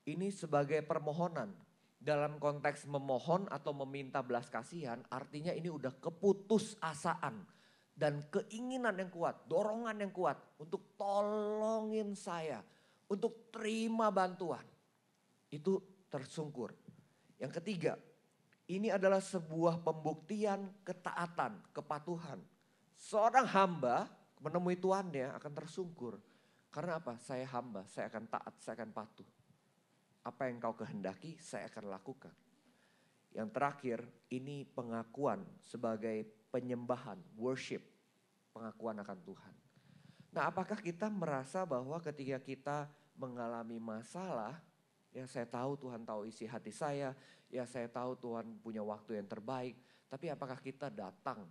ini sebagai permohonan. Dalam konteks memohon atau meminta belas kasihan, artinya ini udah keputusasaan dan keinginan yang kuat, dorongan yang kuat untuk tolongin saya, untuk terima bantuan. Itu tersungkur. Yang ketiga, ini adalah sebuah pembuktian ketaatan, kepatuhan. Seorang hamba menemui tuannya akan tersungkur. Karena apa? Saya hamba, saya akan taat, saya akan patuh. Apa yang kau kehendaki, saya akan lakukan. Yang terakhir, ini pengakuan sebagai penyembahan, worship. Pengakuan akan Tuhan. Nah, apakah kita merasa bahwa ketika kita mengalami masalah, ya saya tahu Tuhan tahu isi hati saya, ya saya tahu Tuhan punya waktu yang terbaik. Tapi apakah kita datang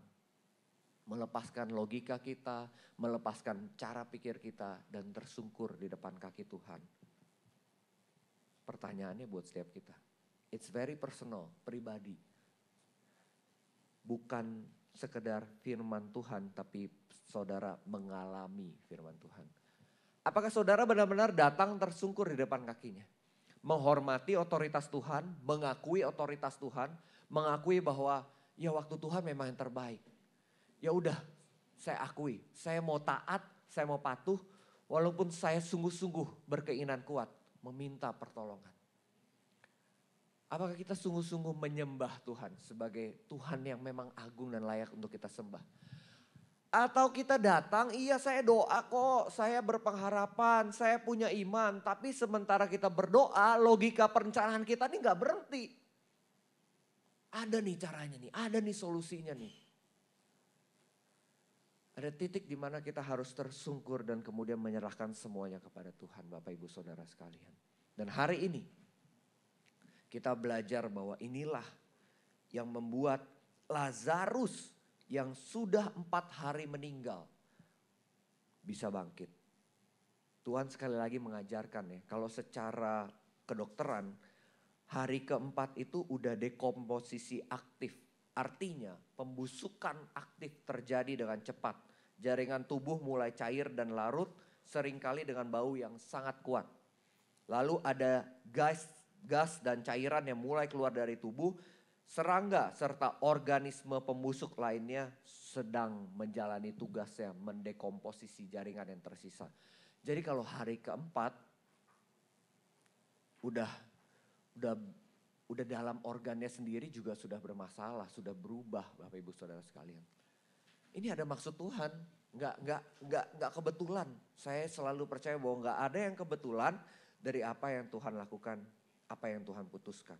melepaskan logika kita, melepaskan cara pikir kita dan tersungkur di depan kaki Tuhan? Pertanyaannya buat setiap kita. It's very personal, pribadi. Bukan sekedar firman Tuhan tapi saudara mengalami firman Tuhan. Apakah saudara benar-benar datang tersungkur di depan kakinya? Menghormati otoritas Tuhan, mengakui otoritas Tuhan, mengakui bahwa ya waktu Tuhan memang yang terbaik. Ya udah, saya akui, saya mau taat, saya mau patuh, walaupun saya sungguh-sungguh berkeinginan kuat, meminta pertolongan. Apakah kita sungguh-sungguh menyembah Tuhan sebagai Tuhan yang memang agung dan layak untuk kita sembah? Atau kita datang, iya saya doa kok, saya berpengharapan, saya punya iman. Tapi sementara kita berdoa, logika perencanaan kita nih gak berhenti. Ada nih caranya nih, ada nih solusinya nih. Ada titik di mana kita harus tersungkur dan kemudian menyerahkan semuanya kepada Tuhan, Bapak Ibu Saudara sekalian. Dan hari ini kita belajar bahwa inilah yang membuat Lazarus yang sudah 4 hari meninggal bisa bangkit. Tuhan sekali lagi mengajarkan ya, kalau secara kedokteran hari keempat itu udah dekomposisi aktif. Artinya pembusukan aktif terjadi dengan cepat. Jaringan tubuh mulai cair dan larut seringkali dengan bau yang sangat kuat. Lalu ada gas dan cairan yang mulai keluar dari tubuh. Serangga serta organisme pembusuk lainnya sedang menjalani tugasnya mendekomposisi jaringan yang tersisa. Jadi kalau hari keempat udah dalam organnya sendiri juga sudah bermasalah, sudah berubah Bapak Ibu Saudara sekalian. Ini ada maksud Tuhan, nggak kebetulan. Saya selalu percaya bahwa nggak ada yang kebetulan dari apa yang Tuhan lakukan, apa yang Tuhan putuskan.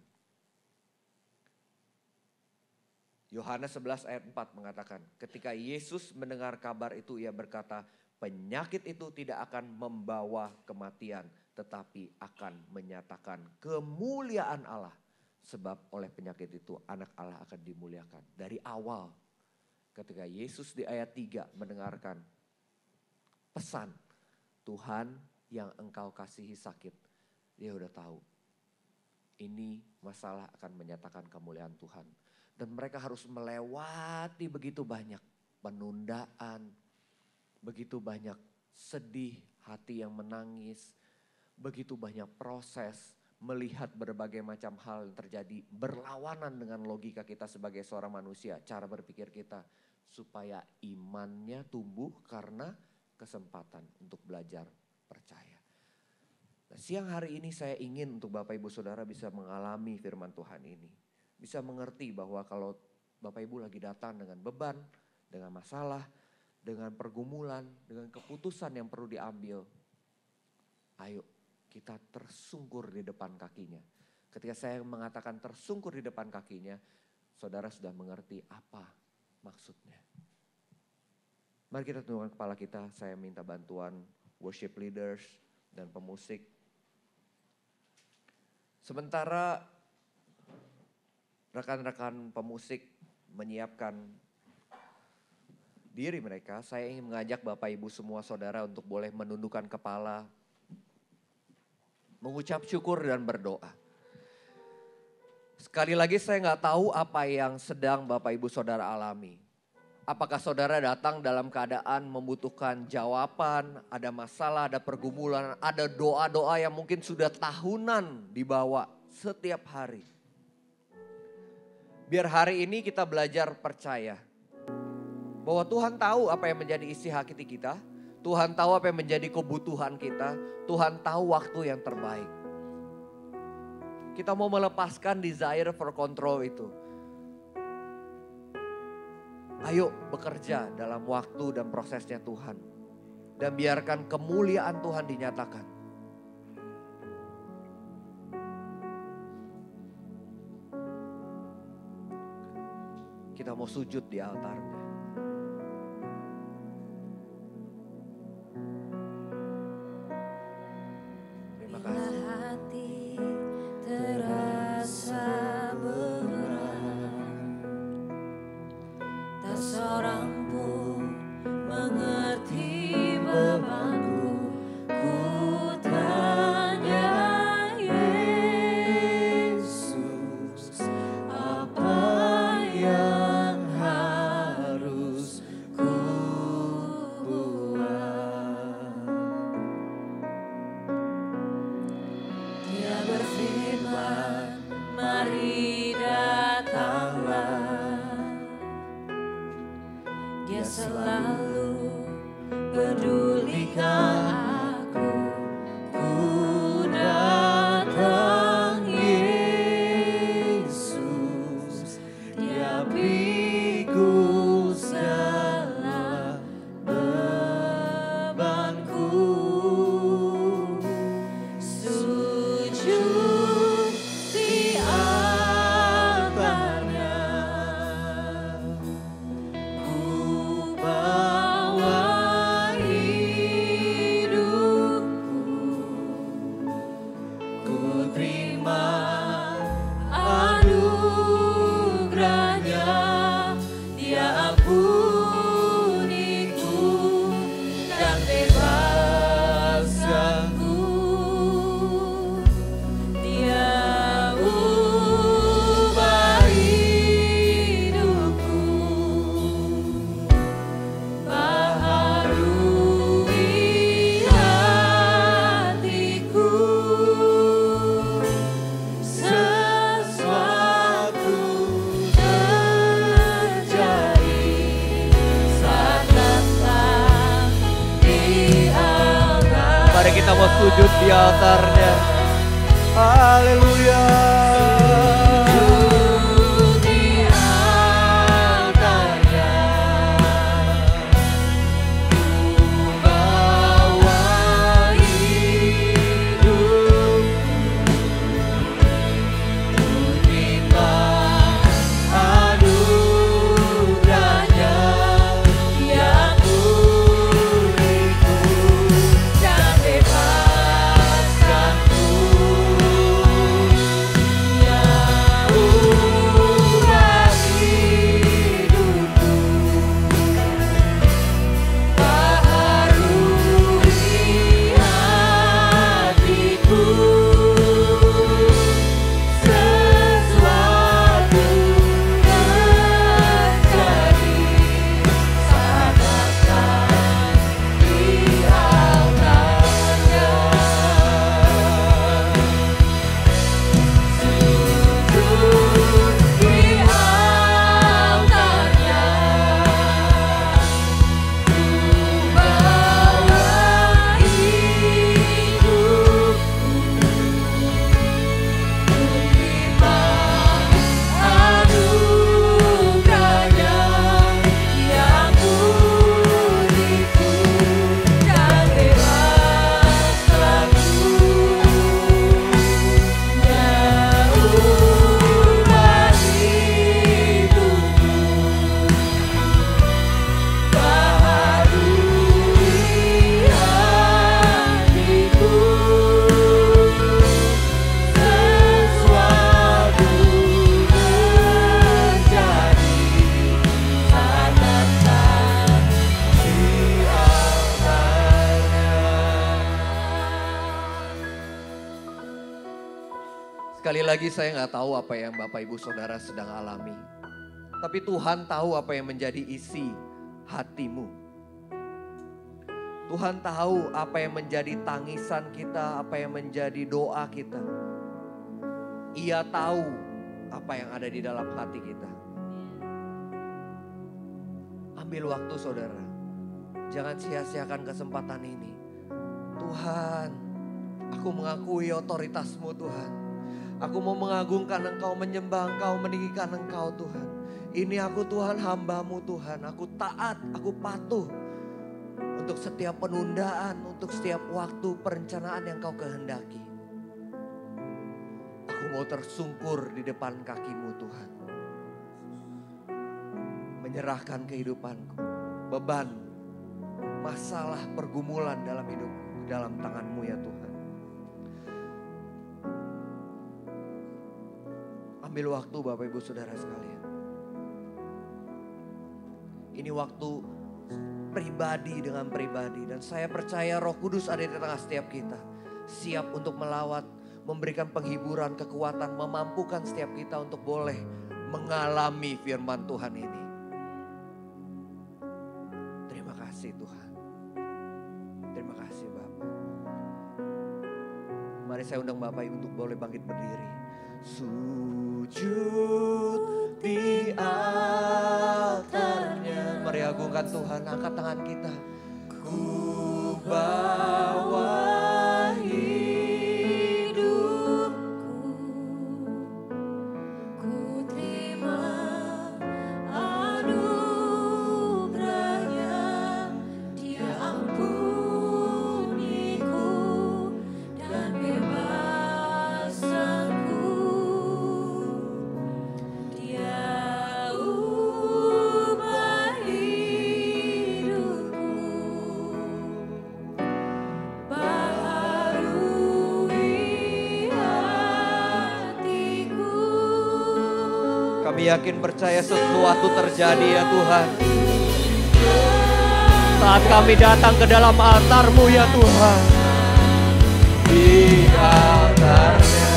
Yohanes 11 ayat 4 mengatakan, ketika Yesus mendengar kabar itu ia berkata, penyakit itu tidak akan membawa kematian, tetapi akan menyatakan kemuliaan Allah. Sebab oleh penyakit itu anak Allah akan dimuliakan. Dari awal ketika Yesus di ayat 3 mendengarkan pesan Tuhan yang engkau kasihi sakit. Dia udah tahu ini masalah akan menyatakan kemuliaan Tuhan. Dan mereka harus melewati begitu banyak penundaan, begitu banyak sedih, hati yang menangis, begitu banyak proses, melihat berbagai macam hal yang terjadi berlawanan dengan logika kita sebagai seorang manusia, cara berpikir kita, supaya imannya tumbuh karena kesempatan untuk belajar percaya. Nah, siang hari ini saya ingin untuk Bapak Ibu Saudara bisa mengalami firman Tuhan ini. Bisa mengerti bahwa kalau Bapak Ibu lagi datang dengan beban, dengan masalah, dengan pergumulan, dengan keputusan yang perlu diambil. Ayo kita tersungkur di depan kakinya. Ketika saya mengatakan tersungkur di depan kakinya, saudara sudah mengerti apa maksudnya. Mari kita tundukkan kepala kita, saya minta bantuan worship leaders dan pemusik. Sementara rekan-rekan pemusik menyiapkan diri mereka, saya ingin mengajak Bapak Ibu semua saudara untuk boleh menundukkan kepala, mengucap syukur dan berdoa. Sekali lagi saya nggak tahu apa yang sedang Bapak Ibu saudara alami. Apakah saudara datang dalam keadaan membutuhkan jawaban, ada masalah, ada pergumulan, ada doa-doa yang mungkin sudah tahunan dibawa setiap hari. Biar hari ini kita belajar percaya bahwa Tuhan tahu apa yang menjadi isi hati kita, Tuhan tahu apa yang menjadi kebutuhan kita, Tuhan tahu waktu yang terbaik. Kita mau melepaskan desire for control itu. Ayo bekerja dalam waktu dan prosesnya Tuhan. Dan biarkan kemuliaan Tuhan dinyatakan. Kita mau sujud di altarnya. Terima kasih. Hati terasa berat, tak seorang pun mengerti bebanku. Ku tanya Yesus, apa yang harus ku buat? Dia berfirman, mari datanglah. Dia selalu pedulikan aku. Ku datang Yesus, Dia pikul segala bebanku. Sujud di altarnya, ku bawa hidupku, ku terima anugerahnya. Dia ampuniku dan bebaskanku. Dia ubah hidupku, baharui hatiku. Sesuatu terjadi saat datang di altar. Mari kita mau sujud di altarnya. Haleluya. Sujud di altarnya, ku bawa hidupku, ku terima anugerahnya. Dia ampuniku dan bebaskanku. Sekali lagi saya nggak tahu apa yang Bapak Ibu Saudara sedang alami. Tapi Tuhan tahu apa yang menjadi isi hatimu. Tuhan tahu apa yang menjadi tangisan kita, apa yang menjadi doa kita. Ia tahu apa yang ada di dalam hati kita. Ambil waktu saudara, jangan sia-siakan kesempatan ini. Tuhan, aku mengakui otoritas-Mu Tuhan. Aku mau mengagungkan Engkau, menyembah Engkau, meninggikan Engkau Tuhan. Ini aku Tuhan, hamba-Mu Tuhan. Aku taat, aku patuh. Untuk setiap penundaan, untuk setiap waktu perencanaan yang Kau kehendaki. Aku mau tersungkur di depan kaki-Mu Tuhan. Menyerahkan kehidupanku, beban, masalah, pergumulan dalam hidupku, dalam tangan-Mu ya Tuhan. Ambil waktu Bapak Ibu Saudara sekalian. Ini waktu pribadi dengan pribadi. Dan saya percaya Roh Kudus ada di tengah setiap kita. Siap untuk melawat, memberikan penghiburan, kekuatan, memampukan setiap kita untuk boleh mengalami firman Tuhan ini. Terima kasih Tuhan. Terima kasih Bapak. Mari saya undang Bapak Ibu untuk boleh bangkit berdiri. Sujud di altarnya. Mari agungkan Tuhan, angkat tangan kita. Ku bawa hidupku, ku terima anugerahnya. Dia ampuniku dan bebaskanku. Dia ubah hidupku, baharui hatiku. Kami yakin percaya sesuatu terjadi ya Tuhan. Saat kami datang ke dalam altar-Mu ya Tuhan. Di altar-Nya.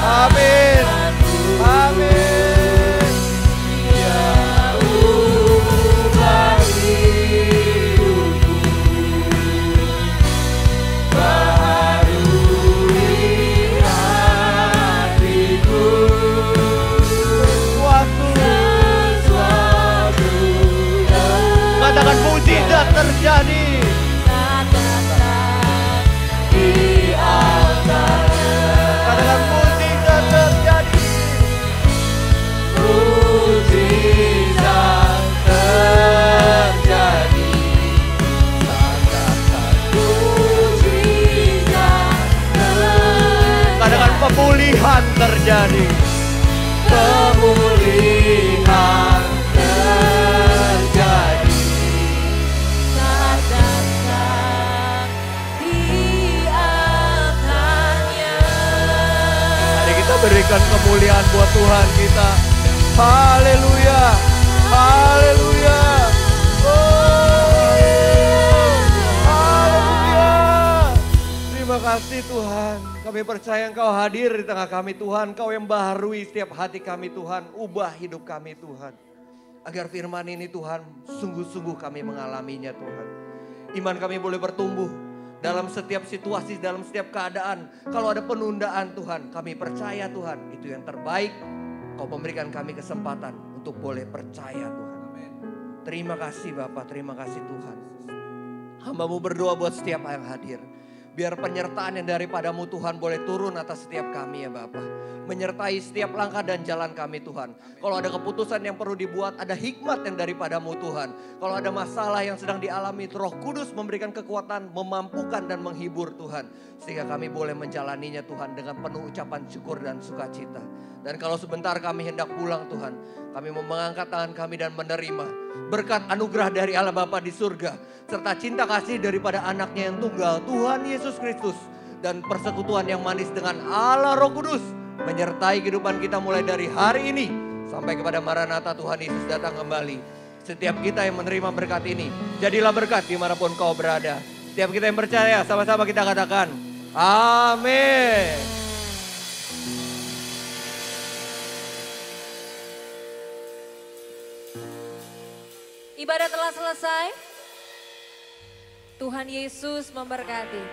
Amin. Amin. Dia ubah hidupku, baharui hatiku. Sesuatu katakan mujizat terjadi. Di altar-Nya. Katakan mujizat terjadi. Mujizat terjadi. Katakan mujizat terjadi. Katakan pemulihan terjadi. Pemulihan terjadi. Saat datang di altar-Nya. Mari kita berikan kemuliaan buat Tuhan kita. Haleluya. Haleluya. Oh, haleluya. Terima kasih Tuhan. Kami percaya Engkau hadir di tengah kami Tuhan. Engkau yang baharui setiap hati kami Tuhan. Ubah hidup kami Tuhan. Agar firman ini Tuhan sungguh-sungguh kami mengalaminya Tuhan. Iman kami boleh bertumbuh dalam setiap situasi, dalam setiap keadaan. Kalau ada penundaan Tuhan, kami percaya Tuhan itu yang terbaik. Kau memberikan kami kesempatan untuk boleh percaya Tuhan. Terima kasih Bapak, terima kasih Tuhan. Hamba-Mu berdoa buat setiap yang hadir. Biar penyertaan yang daripada-Mu Tuhan boleh turun atas setiap kami ya Bapak. menyertai setiap langkah dan jalan kami Tuhan. Kalau ada keputusan yang perlu dibuat, ada hikmat yang daripadamu Tuhan. Kalau ada masalah yang sedang dialami, Roh Kudus memberikan kekuatan, memampukan dan menghibur Tuhan. Sehingga kami boleh menjalaninya Tuhan dengan penuh ucapan syukur dan sukacita. Dan kalau sebentar kami hendak pulang Tuhan, kami mau mengangkat tangan kami dan menerima berkat anugerah dari Allah Bapa di surga. Serta cinta kasih daripada anaknya yang tunggal, Tuhan Yesus Kristus. Dan persekutuan yang manis dengan Allah Roh Kudus menyertai kehidupan kita mulai dari hari ini sampai kepada Maranatha Tuhan Yesus datang kembali. Setiap kita yang menerima berkat ini, jadilah berkat dimanapun kau berada. Setiap kita yang percaya, sama-sama kita katakan, amin. Ibadah telah selesai. Tuhan Yesus memberkati.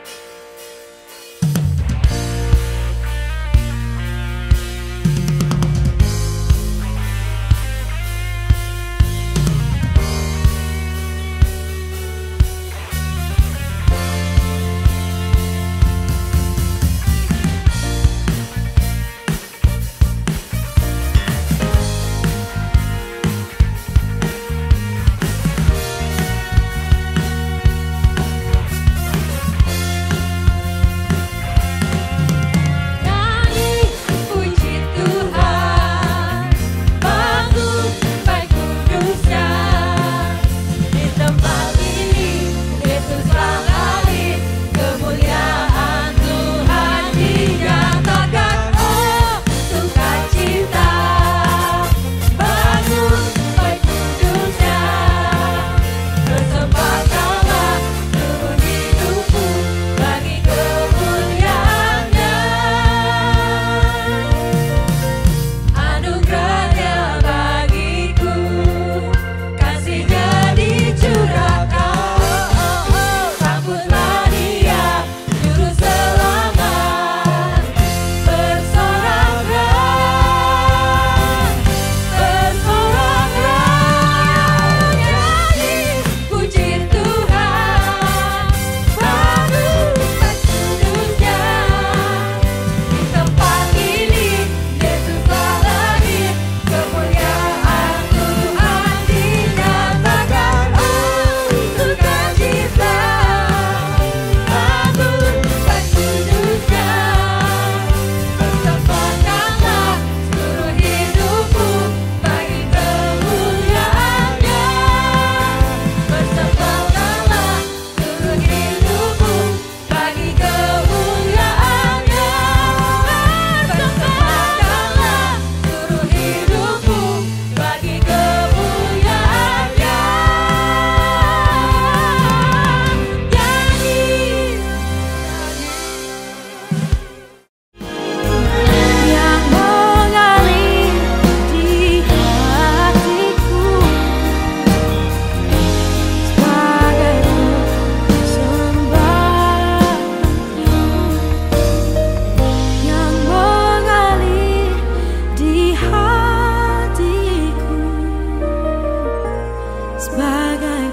sebagai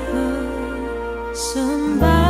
persembah.